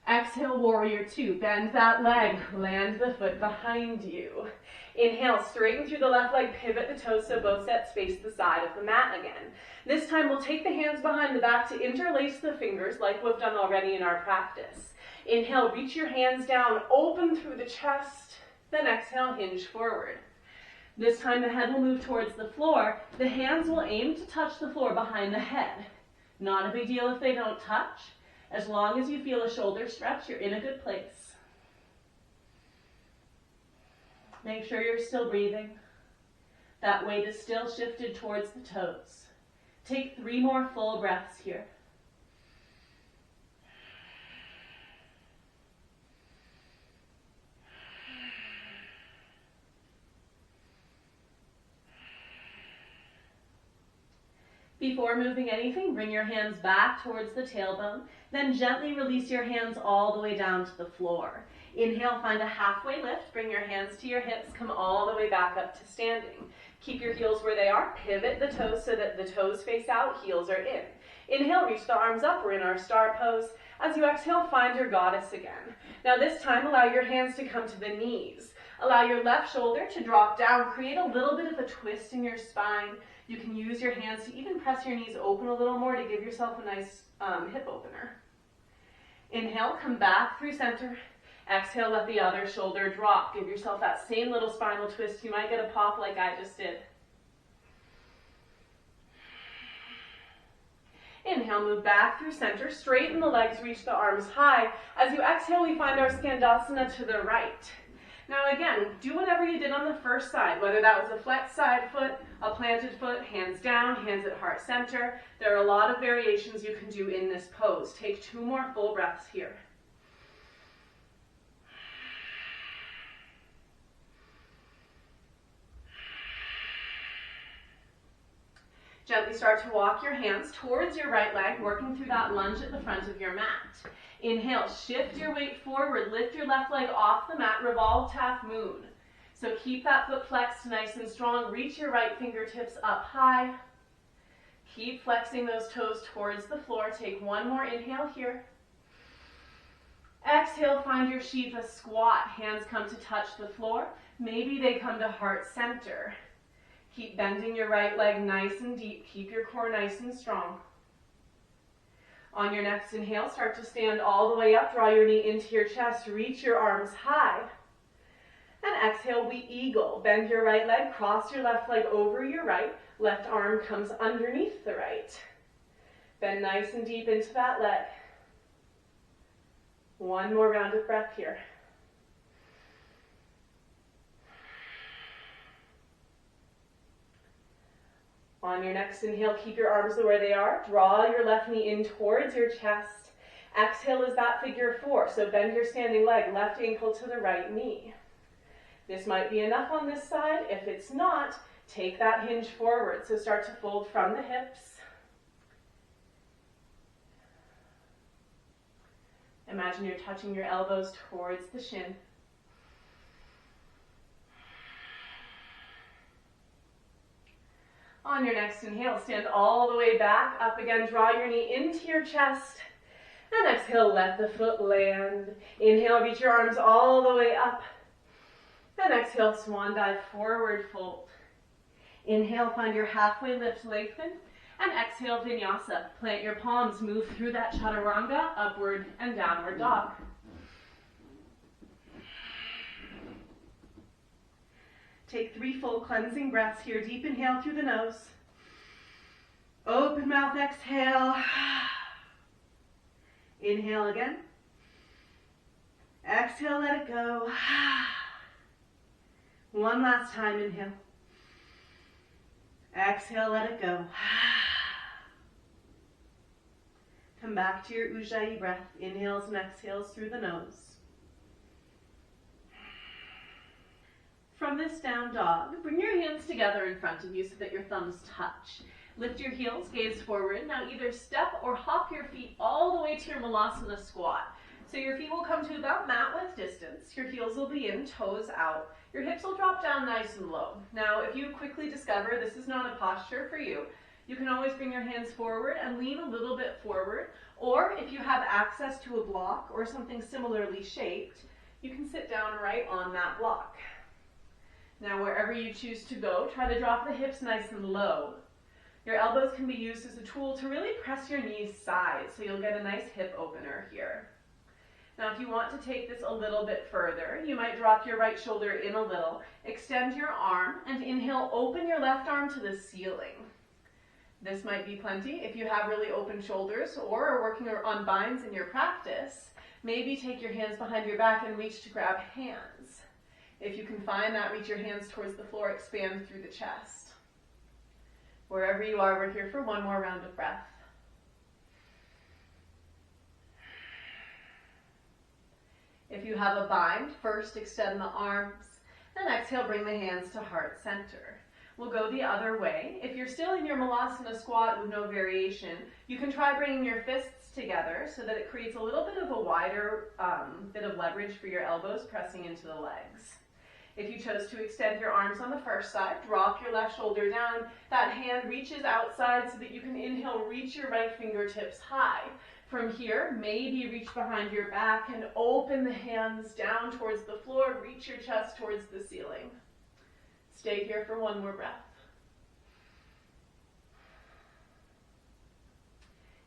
Exhale, warrior two. Bend that leg, land the foot behind you. Inhale, straighten through the left leg, pivot the toes so both sets face the side of the mat again. This time we'll take the hands behind the back to interlace the fingers like we've done already in our practice. Inhale, reach your hands down, open through the chest, then exhale, hinge forward. This time the head will move towards the floor. The hands will aim to touch the floor behind the head. Not a big deal if they don't touch. As long as you feel a shoulder stretch, you're in a good place. Make sure you're still breathing. That weight is still shifted towards the toes. Take 3 more full breaths here. Before moving anything, bring your hands back towards the tailbone, then gently release your hands all the way down to the floor. Inhale, find a halfway lift, bring your hands to your hips, come all the way back up to standing. Keep your heels where they are, pivot the toes so that the toes face out, heels are in. Inhale, reach the arms up, we're in our star pose. As you exhale, find your goddess again. Now this time, allow your hands to come to the knees. Allow your left shoulder to drop down, create a little bit of a twist in your spine. You can use your hands to even press your knees open a little more to give yourself a nice hip opener. Inhale, come back through center. Exhale, let the other shoulder drop. Give yourself that same little spinal twist. You might get a pop like I just did. Inhale, move back through center. Straighten the legs, reach the arms high. As you exhale, we find our Skandasana to the right. Now again, do whatever you did on the first side, whether that was a flexed side foot, a planted foot, hands down, hands at heart center. There are a lot of variations you can do in this pose. Take 2 more full breaths here. Gently start to walk your hands towards your right leg, working through that lunge at the front of your mat. Inhale, shift your weight forward, lift your left leg off the mat, revolve half moon. So keep that foot flexed nice and strong, reach your right fingertips up high. Keep flexing those toes towards the floor. Take one more inhale here. Exhale, find your Shiva squat. Hands come to touch the floor. Maybe they come to heart center. Keep bending your right leg nice and deep. Keep your core nice and strong. On your next inhale, start to stand all the way up. Draw your knee into your chest. Reach your arms high. And exhale, we eagle. Bend your right leg. Cross your left leg over your right. Left arm comes underneath the right. Bend nice and deep into that leg. One more round of breath here. On your next inhale, keep your arms the way they are. Draw your left knee in towards your chest. Exhale is that figure four. So bend your standing leg, left ankle to the right knee. This might be enough on this side. If it's not, take that hinge forward. So start to fold from the hips. Imagine you're touching your elbows towards the shin. On your next inhale, stand all the way back. Up again, draw your knee into your chest. And exhale, let the foot land. Inhale, reach your arms all the way up. And exhale, swan dive, forward fold. Inhale, find your halfway lift, lengthen. And exhale, Vinyasa. Plant your palms, move through that chaturanga, upward and downward dog. Take 3 full cleansing breaths here. Deep inhale through the nose. Open mouth, exhale. Inhale again. Exhale, let it go. One last time, inhale. Exhale, let it go. Come back to your Ujjayi breath. Inhales and exhales through the nose. From this down dog, bring your hands together in front of you so that your thumbs touch. Lift your heels, gaze forward. Now either step or hop your feet all the way to your Malasana squat. So your feet will come to about mat width distance. Your heels will be in, toes out. Your hips will drop down nice and low. Now if you quickly discover this is not a posture for you, you can always bring your hands forward and lean a little bit forward. Or if you have access to a block or something similarly shaped, you can sit down right on that block. Now wherever you choose to go, try to drop the hips nice and low. Your elbows can be used as a tool to really press your knees side, so you'll get a nice hip opener here. Now if you want to take this a little bit further, you might drop your right shoulder in a little, extend your arm, and inhale, open your left arm to the ceiling. This might be plenty if you have really open shoulders or are working on binds in your practice. Maybe take your hands behind your back and reach to grab hands. If you can find that, reach your hands towards the floor, expand through the chest. Wherever you are, we're here for one more round of breath. If you have a bind, first extend the arms, and exhale, bring the hands to heart center. We'll go the other way. If you're still in your Malasana squat with no variation, you can try bringing your fists together so that it creates a little bit of a wider bit of leverage for your elbows pressing into the legs. If you chose to extend your arms on the first side, drop your left shoulder down. That hand reaches outside so that you can inhale, reach your right fingertips high. From here, maybe reach behind your back and open the hands down towards the floor, reach your chest towards the ceiling. Stay here for one more breath.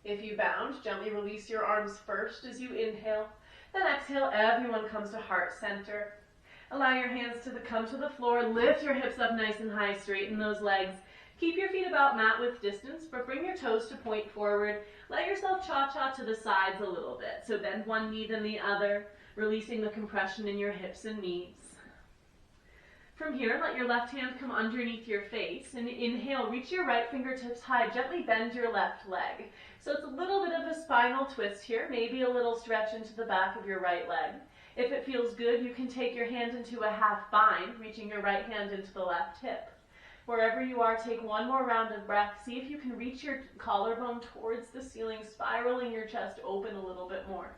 If you bound, gently release your arms first as you inhale. Then exhale, everyone comes to heart center. Allow your hands to come to the floor. Lift your hips up nice and high. Straighten those legs. Keep your feet about mat width distance, but bring your toes to point forward. Let yourself cha-cha to the sides a little bit. So bend one knee then the other, releasing the compression in your hips and knees. From here, let your left hand come underneath your face, and inhale, reach your right fingertips high. Gently bend your left leg. So it's a little bit of a spinal twist here, maybe a little stretch into the back of your right leg. If it feels good, you can take your hand into a half bind, reaching your right hand into the left hip. Wherever you are, take one more round of breath. See if you can reach your collarbone towards the ceiling, spiraling your chest open a little bit more.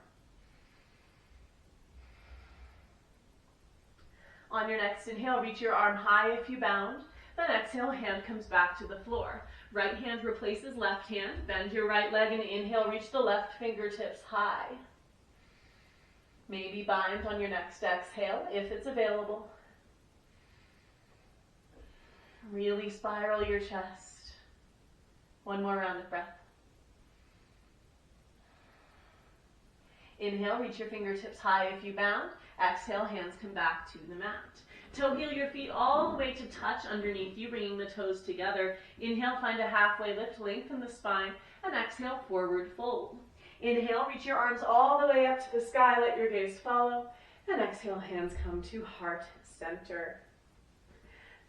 On your next inhale, reach your arm high if you bound. Then exhale, hand comes back to the floor. Right hand replaces left hand. Bend your right leg and inhale, reach the left fingertips high. Maybe bind on your next exhale if it's available. Really spiral your chest. One more round of breath. Inhale, reach your fingertips high if you bound. Exhale, hands come back to the mat. Toe heel your feet all the way to touch underneath you, bringing the toes together. Inhale, find a halfway lift, lengthen the spine, and exhale, forward fold. Inhale, reach your arms all the way up to the sky, let your gaze follow, and exhale, hands come to heart center.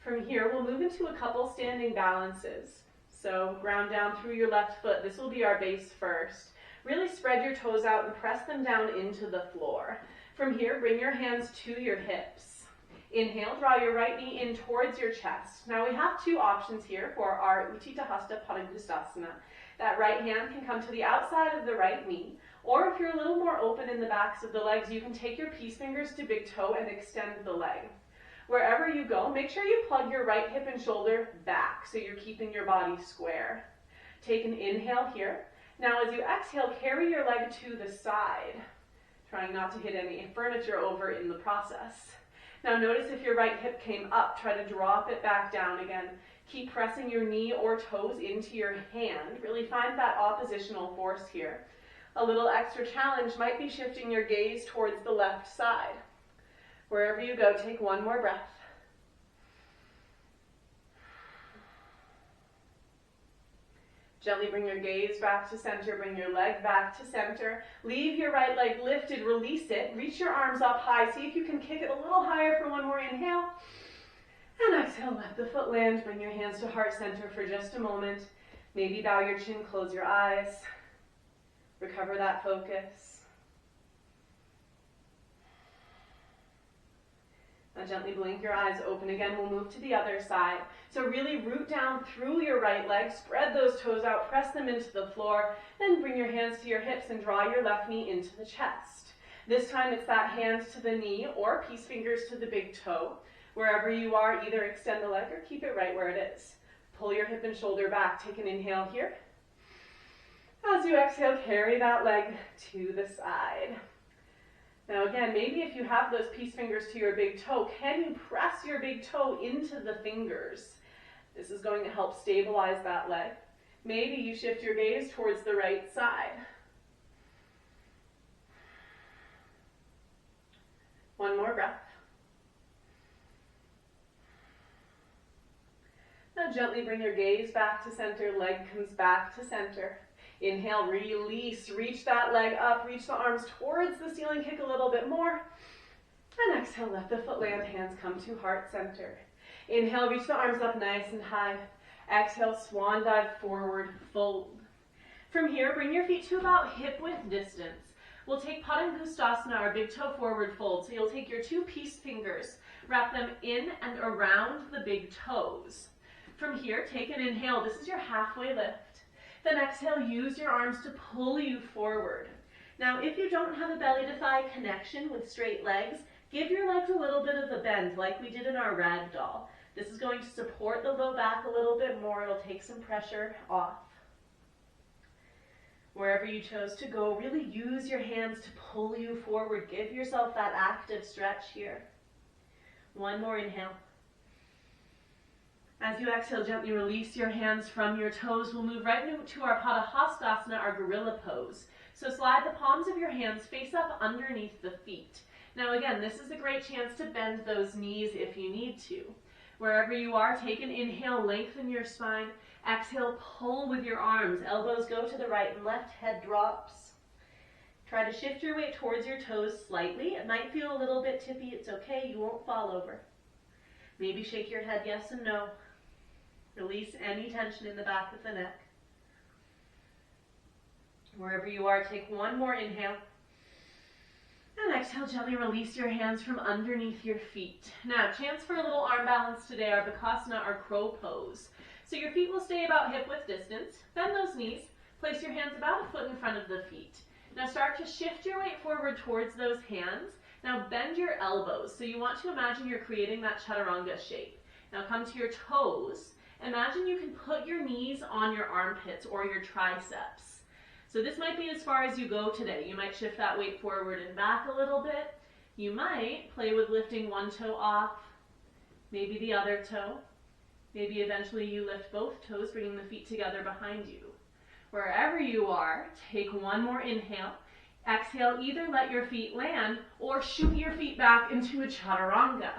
From here, we'll move into a couple standing balances. So ground down through your left foot. This will be our base first. Really spread your toes out and press them down into the floor. From here, bring your hands to your hips. Inhale, draw your right knee in towards your chest. Now we have two options here for our Utthita Hasta Padangusthasana. That right hand can come to the outside of the right knee, or if you're a little more open in the backs of the legs, you can take your peace fingers to big toe and extend the leg. Wherever you go, make sure you plug your right hip and shoulder back so you're keeping your body square. Take an inhale here. Now as you exhale, carry your leg to the side, trying not to hit any furniture over in the process. Now notice if your right hip came up, try to drop it back down again. Keep pressing your knee or toes into your hand. Really find that oppositional force here. A little extra challenge might be shifting your gaze towards the left side. Wherever you go, take one more breath. Gently bring your gaze back to center, bring your leg back to center. Leave your right leg lifted, release it. Reach your arms up high. See if you can kick it a little higher for one more inhale. And exhale, let the foot land. Bring your hands to heart center for just a moment. Maybe bow your chin, close your eyes. Recover that focus. Now gently blink your eyes open again. We'll move to the other side. So really root down through your right leg, spread those toes out, press them into the floor, then bring your hands to your hips and draw your left knee into the chest. This time it's that hand to the knee or peace fingers to the big toe. Wherever you are, either extend the leg or keep it right where it is. Pull your hip and shoulder back. Take an inhale here. As you exhale, carry that leg to the side. Now again, maybe if you have those peace fingers to your big toe, can you press your big toe into the fingers? This is going to help stabilize that leg. Maybe you shift your gaze towards the right side. One more breath. Now gently bring your gaze back to center, leg comes back to center. Inhale, release, reach that leg up, reach the arms towards the ceiling, kick a little bit more. And exhale, let the foot land, hands come to heart center. Inhale, reach the arms up nice and high. Exhale, swan dive forward, fold. From here, bring your feet to about hip width distance. We'll take Padangusthasana, our big toe forward fold. So you'll take your two peace fingers, wrap them in and around the big toes. From here, take an inhale. This is your halfway lift. Then exhale, use your arms to pull you forward. Now, if you don't have a belly to thigh connection with straight legs, give your legs a little bit of a bend like we did in our rag doll. This is going to support the low back a little bit more. It'll take some pressure off. Wherever you chose to go, really use your hands to pull you forward. Give yourself that active stretch here. One more inhale. As you exhale, gently release your hands from your toes. We'll move right into our Padahastasana, our gorilla pose. So slide the palms of your hands face up underneath the feet. Now again, this is a great chance to bend those knees if you need to. Wherever you are, take an inhale, lengthen your spine. Exhale, pull with your arms. Elbows go to the right and left, head drops. Try to shift your weight towards your toes slightly. It might feel a little bit tippy. It's okay, you won't fall over. Maybe shake your head yes and no. Release any tension in the back of the neck. Wherever you are, take one more inhale. And exhale, gently release your hands from underneath your feet. Now, chance for a little arm balance today, our Bakasana, our crow pose. So your feet will stay about hip width distance. Bend those knees. Place your hands about a foot in front of the feet. Now start to shift your weight forward towards those hands. Now bend your elbows. So you want to imagine you're creating that chaturanga shape. Now come to your toes. Imagine you can put your knees on your armpits or your triceps. So this might be as far as you go today. You might shift that weight forward and back a little bit. You might play with lifting one toe off, maybe the other toe. Maybe eventually you lift both toes, bringing the feet together behind you. Wherever you are, take one more inhale. Exhale, either let your feet land or shoot your feet back into a chaturanga.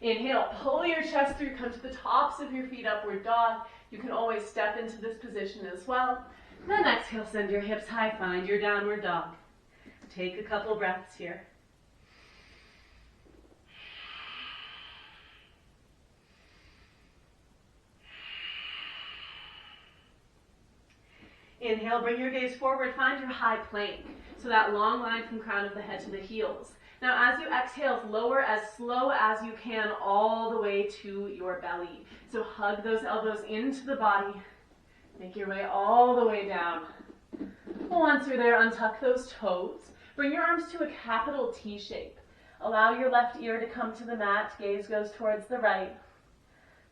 Inhale, pull your chest through, come to the tops of your feet, upward dog. You can always step into this position as well. Then exhale, send your hips high, find your downward dog. Take a couple breaths here. Inhale, bring your gaze forward, find your high plank. So that long line from crown of the head to the heels. Now as you exhale, lower as slow as you can all the way to your belly. So hug those elbows into the body. Make your way all the way down. Once you're there, untuck those toes. Bring your arms to a capital T shape. Allow your left ear to come to the mat. Gaze goes towards the right.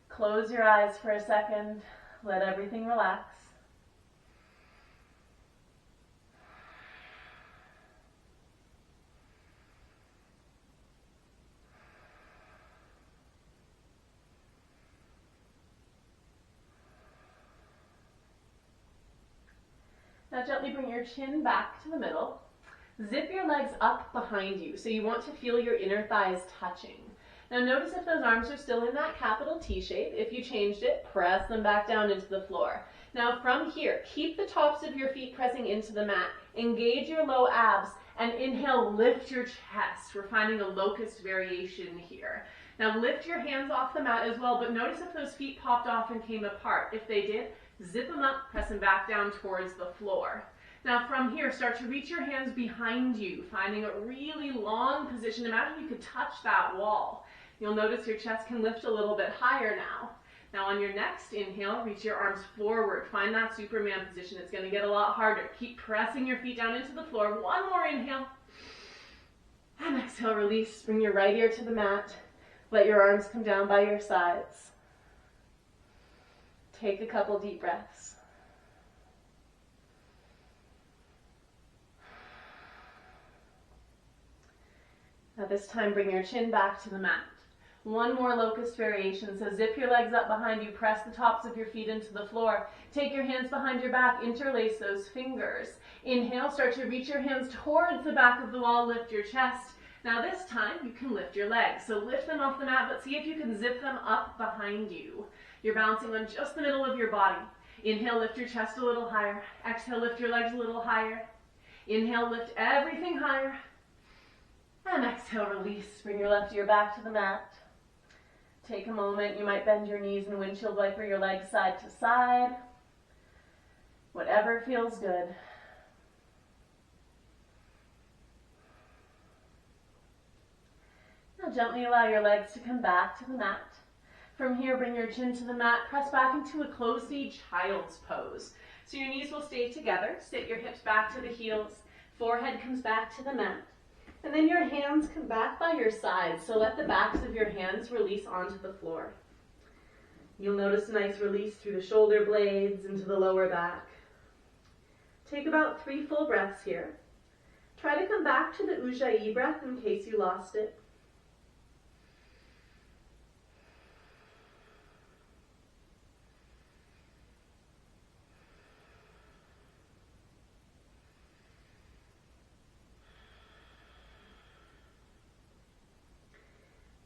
Close your eyes for a second. Let everything relax. Now gently bring your chin back to the middle. Zip your legs up behind you, so you want to feel your inner thighs touching. Now notice if those arms are still in that capital T shape. If you changed it, press them back down into the floor. Now from here, keep the tops of your feet pressing into the mat. Engage your low abs and inhale, lift your chest. We're finding a locust variation here. Now lift your hands off the mat as well, but notice if those feet popped off and came apart. If they did, zip them up, press them back down towards the floor. Now from here, start to reach your hands behind you, finding a really long position. Imagine you could touch that wall. You'll notice your chest can lift a little bit higher now. Now on your next inhale, reach your arms forward. Find that Superman position. It's going to get a lot harder. Keep pressing your feet down into the floor. One more inhale. And exhale, release. Bring your right ear to the mat. Let your arms come down by your sides. Take a couple deep breaths. Now this time, bring your chin back to the mat. One more locust variation. So zip your legs up behind you, press the tops of your feet into the floor. Take your hands behind your back, interlace those fingers. Inhale, start to reach your hands towards the back of the wall, lift your chest. Now this time, you can lift your legs. So lift them off the mat, but see if you can zip them up behind you. You're bouncing on just the middle of your body. Inhale, lift your chest a little higher. Exhale, lift your legs a little higher. Inhale, lift everything higher. And exhale, release. Bring your left ear back to the mat. Take a moment. You might bend your knees and windshield wiper your legs side to side. Whatever feels good. Now gently allow your legs to come back to the mat. From here, bring your chin to the mat, press back into a closed knee child's pose. So your knees will stay together, sit your hips back to the heels, forehead comes back to the mat. And then your hands come back by your sides, so let the backs of your hands release onto the floor. You'll notice a nice release through the shoulder blades into the lower back. Take about 3 full breaths here. Try to come back to the Ujjayi breath in case you lost it.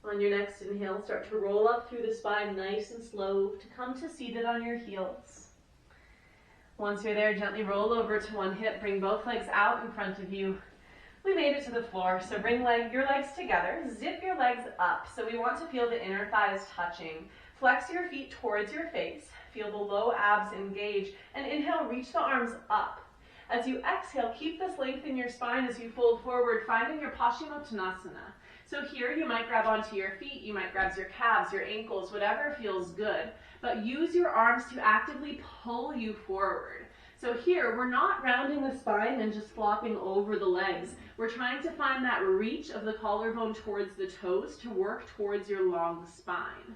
On your next inhale, start to roll up through the spine nice and slow to come to seated on your heels. Once you're there, gently roll over to one hip, bring both legs out in front of you. We made it to the floor, so bring your legs together, zip your legs up. So we want to feel the inner thighs touching. Flex your feet towards your face, feel the low abs engage, and inhale, reach the arms up. As you exhale, keep this length in your spine as you fold forward, finding your Paschimottanasana. So here you might grab onto your feet, you might grab your calves, your ankles, whatever feels good, but use your arms to actively pull you forward. So here, we're not rounding the spine and just flopping over the legs. We're trying to find that reach of the collarbone towards the toes to work towards your long spine.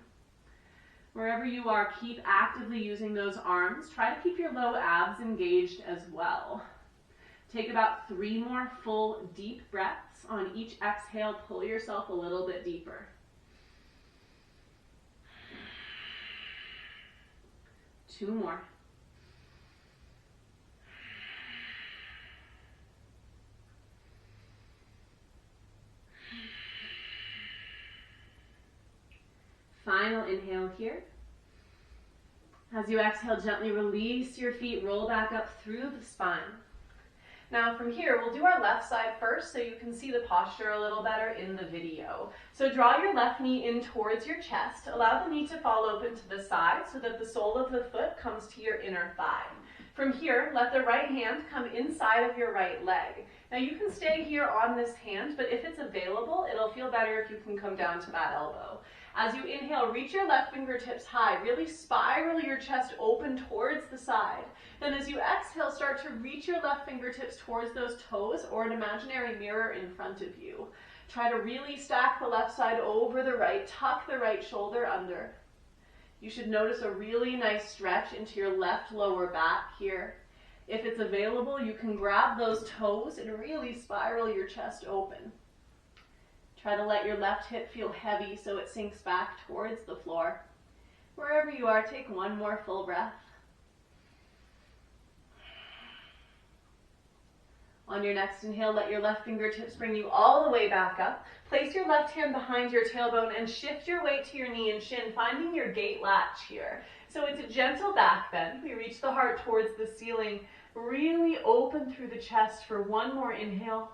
Wherever you are, keep actively using those arms. Try to keep your low abs engaged as well. Take about 3 more full deep breaths. On each exhale, pull yourself a little bit deeper. Two more. Final inhale here. As you exhale, gently release your feet, roll back up through the spine. Now from here, we'll do our left side first so you can see the posture a little better in the video. So draw your left knee in towards your chest. Allow the knee to fall open to the side so that the sole of the foot comes to your inner thigh. From here, let the right hand come inside of your right leg. Now you can stay here on this hand, but if it's available, it'll feel better if you can come down to that elbow. As you inhale, reach your left fingertips high. Really spiral your chest open towards the side. Then as you exhale, start to reach your left fingertips towards those toes or an imaginary mirror in front of you. Try to really stack the left side over the right. Tuck the right shoulder under. You should notice a really nice stretch into your left lower back here. If it's available, you can grab those toes and really spiral your chest open. Try to let your left hip feel heavy so it sinks back towards the floor. Wherever you are, take one more full breath. On your next inhale, let your left fingertips bring you all the way back up. Place your left hand behind your tailbone and shift your weight to your knee and shin, finding your gate latch here. So it's a gentle back bend. We reach the heart towards the ceiling. Really open through the chest for one more inhale.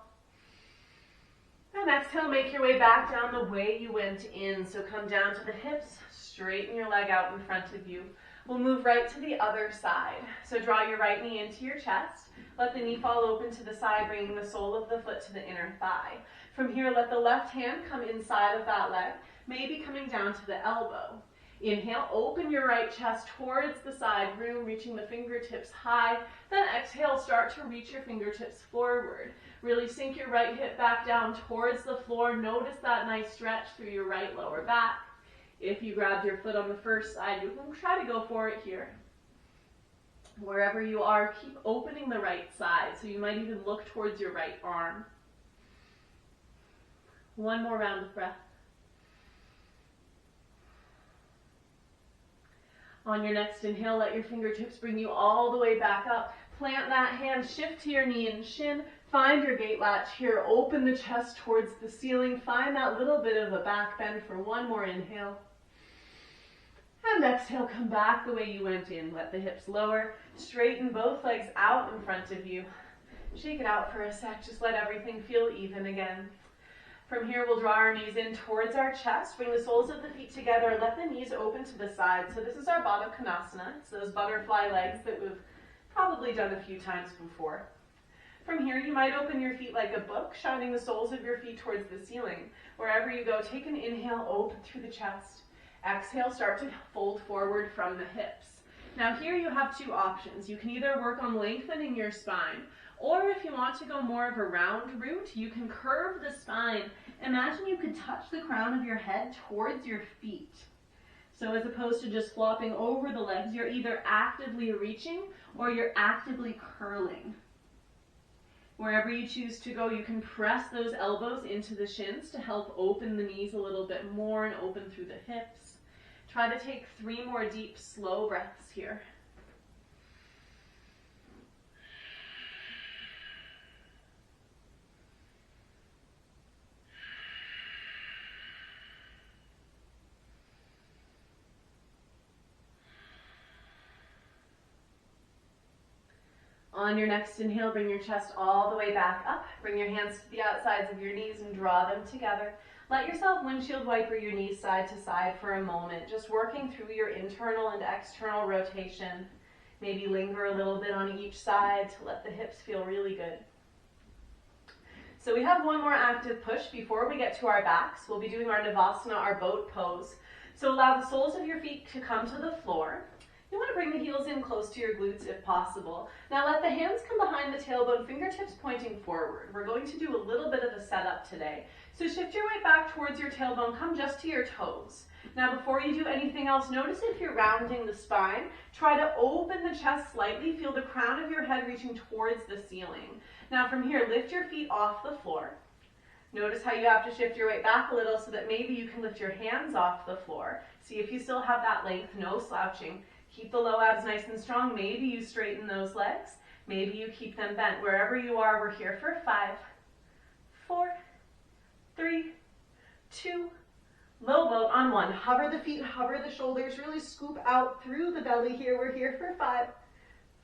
And exhale, make your way back down the way you went in. So come down to the hips, straighten your leg out in front of you. We'll move right to the other side. So draw your right knee into your chest. Let the knee fall open to the side, bringing the sole of the foot to the inner thigh. From here, let the left hand come inside of that leg, maybe coming down to the elbow. Inhale, open your right chest towards the side, room, reaching the fingertips high. Then exhale, start to reach your fingertips forward. Really sink your right hip back down towards the floor. Notice that nice stretch through your right lower back. If you grabbed your foot on the first side, you can try to go for it here. Wherever you are, keep opening the right side, so you might even look towards your right arm. One more round of breath. On your next inhale, let your fingertips bring you all the way back up. Plant that hand, shift to your knee and shin. Find your gate latch here. Open the chest towards the ceiling. Find that little bit of a back bend for one more inhale. And exhale, come back the way you went in. Let the hips lower. Straighten both legs out in front of you. Shake it out for a sec. Just let everything feel even again. From here, we'll draw our knees in towards our chest. Bring the soles of the feet together. Let the knees open to the side. So this is our Baddha Konasana. It's those butterfly legs that we've probably done a few times before. From here, you might open your feet like a book, shining the soles of your feet towards the ceiling. Wherever you go, take an inhale, open through the chest. Exhale, start to fold forward from the hips. Now here you have two options. You can either work on lengthening your spine, or if you want to go more of a round route, you can curve the spine. Imagine you could touch the crown of your head towards your feet. So as opposed to just flopping over the legs, you're either actively reaching or you're actively curling. Wherever you choose to go, you can press those elbows into the shins to help open the knees a little bit more and open through the hips. Try to take 3 more deep, slow breaths here. On your next inhale, bring your chest all the way back up. Bring your hands to the outsides of your knees and draw them together. Let yourself windshield wiper your knees side to side for a moment, just working through your internal and external rotation. Maybe linger a little bit on each side to let the hips feel really good. So we have one more active push before we get to our backs. We'll be doing our Navasana, our boat pose. So allow the soles of your feet to come to the floor. You want to bring the heels in close to your glutes if possible. Now let the hands come behind the tailbone, fingertips pointing forward. We're going to do a little bit of a setup today. So shift your weight back towards your tailbone, come just to your toes. Now before you do anything else, notice if you're rounding the spine, try to open the chest slightly, feel the crown of your head reaching towards the ceiling. Now from here, lift your feet off the floor. Notice how you have to shift your weight back a little so that maybe you can lift your hands off the floor. See if you still have that length, no slouching. Keep the low abs nice and strong. Maybe you straighten those legs. Maybe you keep them bent. Wherever you are, we're here for 5, 4, 3, 2, low boat on 1. Hover the feet, hover the shoulders, really scoop out through the belly here. We're here for 5,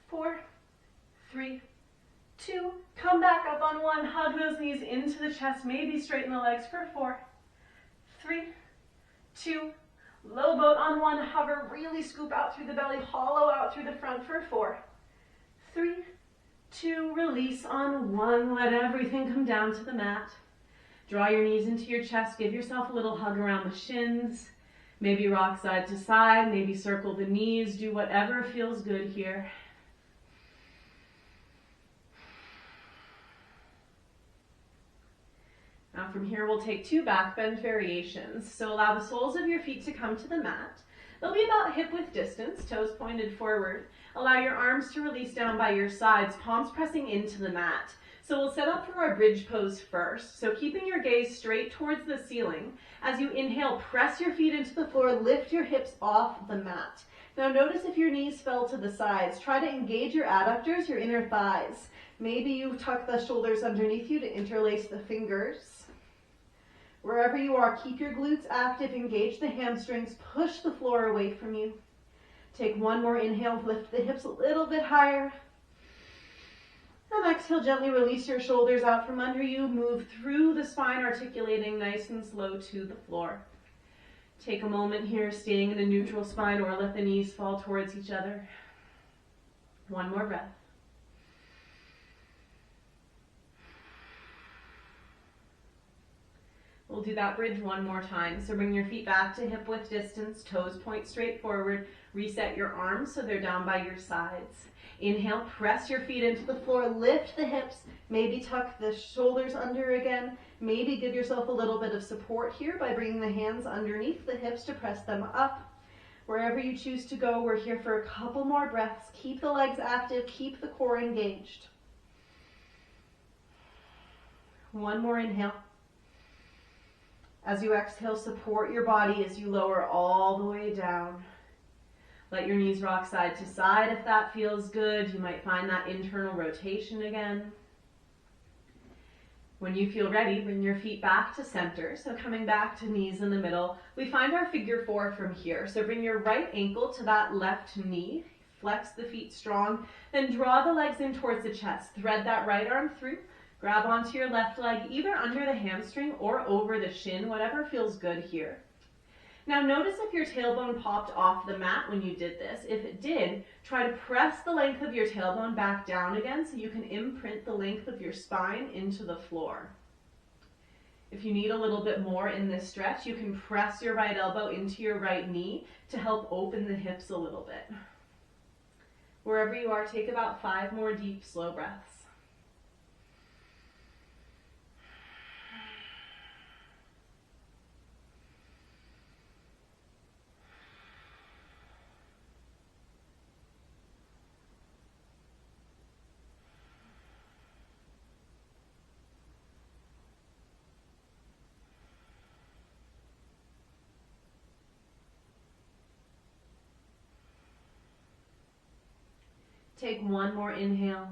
4, 3, 2, come back up on 1. Hug those knees into the chest. Maybe straighten the legs for 4, 3, 2, low boat on 1. Hover, really scoop out through the belly, hollow out through the front for 4, 3, 2, release on 1. Let everything come down to the mat. Draw your knees into your chest. Give yourself a little hug around the shins. Maybe rock side to side. Maybe circle the knees. Do whatever feels good here. Now from here, we'll take 2 back bend variations. So allow the soles of your feet to come to the mat. They'll be about hip width distance, toes pointed forward. Allow your arms to release down by your sides, palms pressing into the mat. So we'll set up for our bridge pose first. So keeping your gaze straight towards the ceiling. As you inhale, press your feet into the floor, lift your hips off the mat. Now notice if your knees fell to the sides. Try to engage your adductors, your inner thighs. Maybe you tuck the shoulders underneath you to interlace the fingers. Wherever you are, keep your glutes active, engage the hamstrings, push the floor away from you. Take 1 more inhale, lift the hips a little bit higher. And exhale, gently release your shoulders out from under you. Move through the spine, articulating nice and slow to the floor. Take a moment here, staying in a neutral spine, or let the knees fall towards each other. 1 more breath. We'll do that bridge 1 more time. So bring your feet back to hip width distance, toes point straight forward. Reset your arms so they're down by your sides. Inhale, press your feet into the floor, lift the hips, maybe tuck the shoulders under again. Maybe give yourself a little bit of support here by bringing the hands underneath the hips to press them up. Wherever you choose to go, we're here for a couple more breaths. Keep the legs active, keep the core engaged. 1 more inhale. As you exhale, support your body as you lower all the way down. Let your knees rock side to side if that feels good. You might find that internal rotation again. When you feel ready, bring your feet back to center. So coming back to knees in the middle, we find our figure 4 from here. So bring your right ankle to that left knee. Flex the feet strong. Then draw the legs in towards the chest. Thread that right arm through. Grab onto your left leg, either under the hamstring or over the shin, whatever feels good here. Now notice if your tailbone popped off the mat when you did this. If it did, try to press the length of your tailbone back down again so you can imprint the length of your spine into the floor. If you need a little bit more in this stretch, you can press your right elbow into your right knee to help open the hips a little bit. Wherever you are, take about 5 more deep, slow breaths. Take 1 more inhale.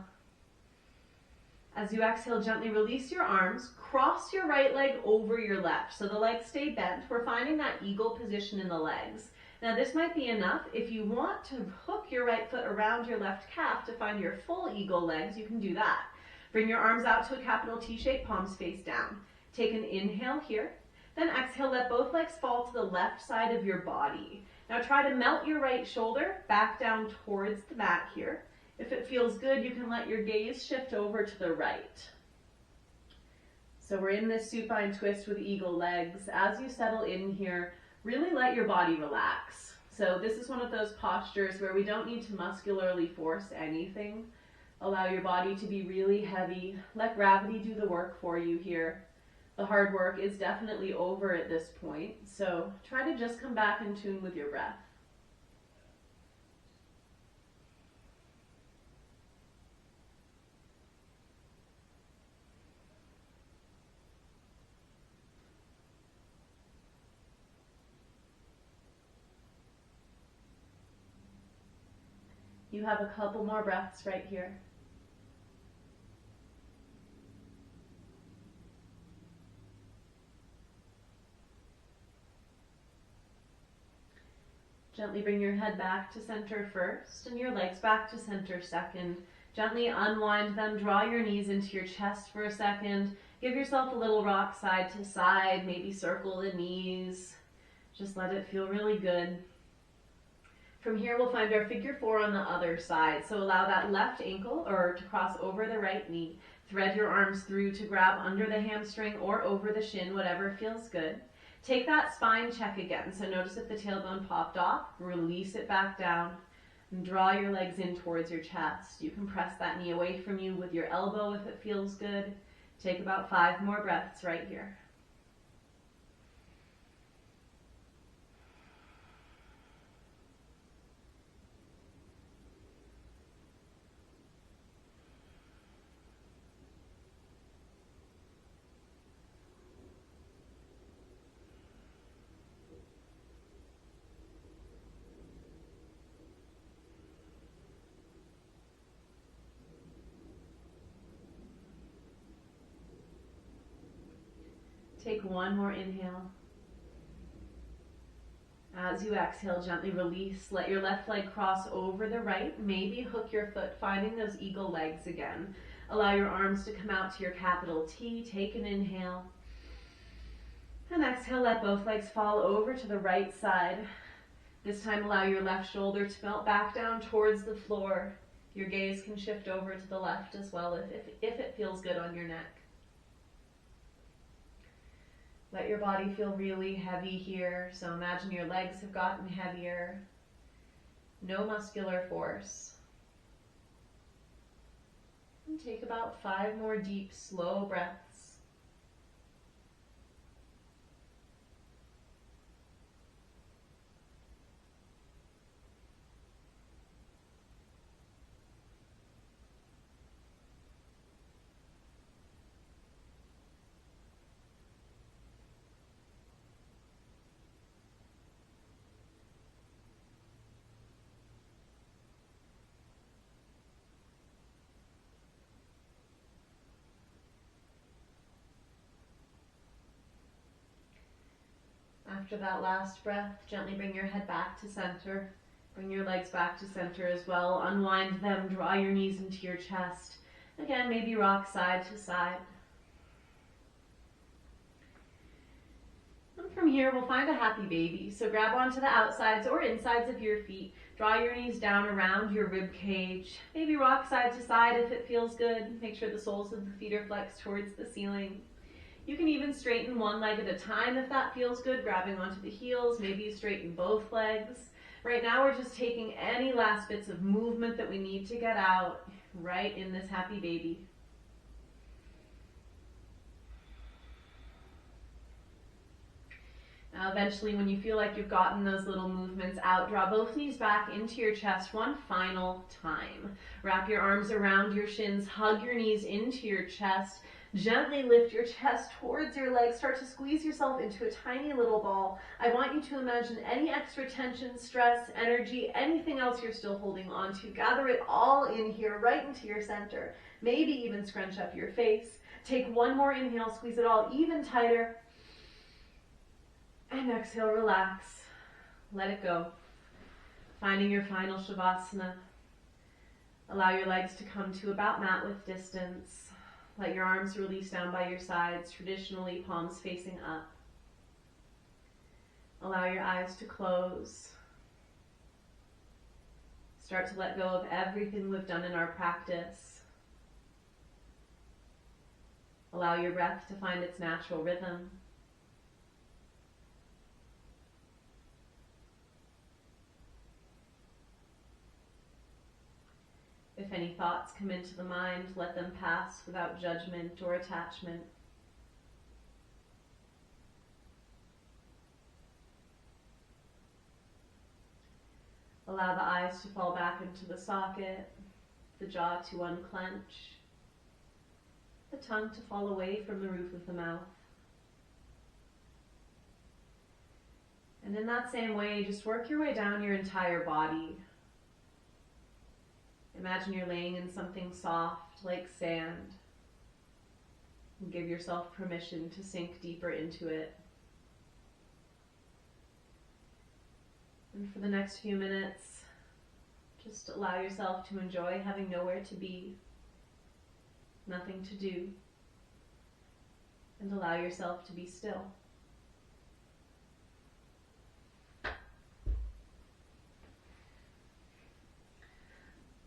As you exhale, gently release your arms. Cross your right leg over your left. So the legs stay bent. We're finding that eagle position in the legs. Now this might be enough. If you want to hook your right foot around your left calf to find your full eagle legs, you can do that. Bring your arms out to a capital T shape, palms face down. Take an inhale here. Then exhale, let both legs fall to the left side of your body. Now try to melt your right shoulder back down towards the mat here. If it feels good, you can let your gaze shift over to the right. So we're in this supine twist with eagle legs. As you settle in here, really let your body relax. So this is one of those postures where we don't need to muscularly force anything. Allow your body to be really heavy. Let gravity do the work for you here. The hard work is definitely over at this point, so try to just come back in tune with your breath. You have a couple more breaths right here. Gently bring your head back to center first and your legs back to center second. Gently unwind them, draw your knees into your chest for a second. Give yourself a little rock side to side, maybe circle the knees. Just let it feel really good. From here, we'll find our figure four on the other side. So allow that left ankle or to cross over the right knee. Thread your arms through to grab under the hamstring or over the shin, whatever feels good. Take that spine check again. So notice if the tailbone popped off, release it back down, and draw your legs in towards your chest. You can press that knee away from you with your elbow if it feels good. Take about 5 more breaths right here. Take one more inhale. As you exhale, gently release. Let your left leg cross over the right. Maybe hook your foot, finding those eagle legs again. Allow your arms to come out to your capital T. Take an inhale. And exhale, let both legs fall over to the right side. This time, allow your left shoulder to melt back down towards the floor. Your gaze can shift over to the left as well if it feels good on your neck. Let your body feel really heavy here. So imagine your legs have gotten heavier. No muscular force. And take about 5 more deep, slow breaths. After that last breath, gently bring your head back to center. Bring your legs back to center as well. Unwind them, draw your knees into your chest. Again, maybe rock side to side. And from here, we'll find a happy baby. So grab onto the outsides or insides of your feet. Draw your knees down around your rib cage. Maybe rock side to side if it feels good. Make sure the soles of the feet are flexed towards the ceiling. You can even straighten one leg at a time if that feels good, grabbing onto the heels. Maybe you straighten both legs. Right now we're just taking any last bits of movement that we need to get out right in this happy baby. Now eventually, when you feel like you've gotten those little movements out, draw both knees back into your chest one final time. Wrap your arms around your shins, hug your knees into your chest. Gently lift your chest towards your legs. Start to squeeze yourself into a tiny little ball. I want you to imagine any extra tension, stress, energy, anything else you're still holding on to. Gather it all in here, right into your center. Maybe even scrunch up your face. Take one more inhale, squeeze it all even tighter. And exhale, relax. Let it go. Finding your final Shavasana. Allow your legs to come to about mat width distance. Let your arms release down by your sides, traditionally palms facing up. Allow your eyes to close. Start to let go of everything we've done in our practice. Allow your breath to find its natural rhythm. If any thoughts come into the mind, let them pass without judgment or attachment. Allow the eyes to fall back into the socket, the jaw to unclench, the tongue to fall away from the roof of the mouth. And in that same way, just work your way down your entire body. Imagine you're laying in something soft like sand. And give yourself permission to sink deeper into it. And for the next few minutes, just allow yourself to enjoy having nowhere to be, nothing to do, and allow yourself to be still.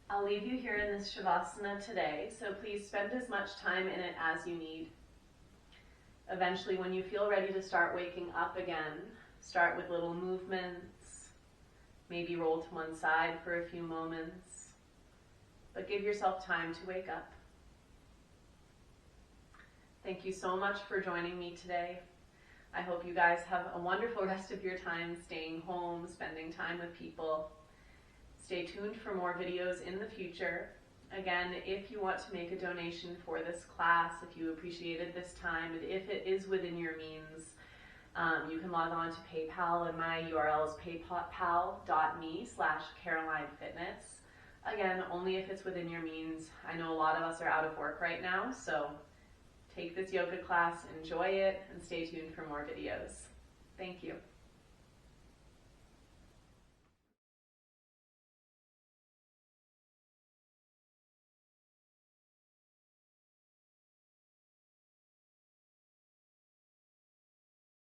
I'll leave you here in this Shavasana today, so please spend as much time in it as you need. Eventually, when you feel ready to start waking up again, start with little movements, maybe roll to one side for a few moments, but give yourself time to wake up. Thank you so much for joining me today. I hope you guys have a wonderful rest of your time staying home, spending time with people. Stay tuned for more videos in the future. Again, if you want to make a donation for this class, if you appreciated this time, and if it is within your means, you can log on to PayPal, and my URL is paypal.me/CarolineFitness. Again, only if it's within your means. I know a lot of us are out of work right now, so take this yoga class, enjoy it, and stay tuned for more videos. Thank you.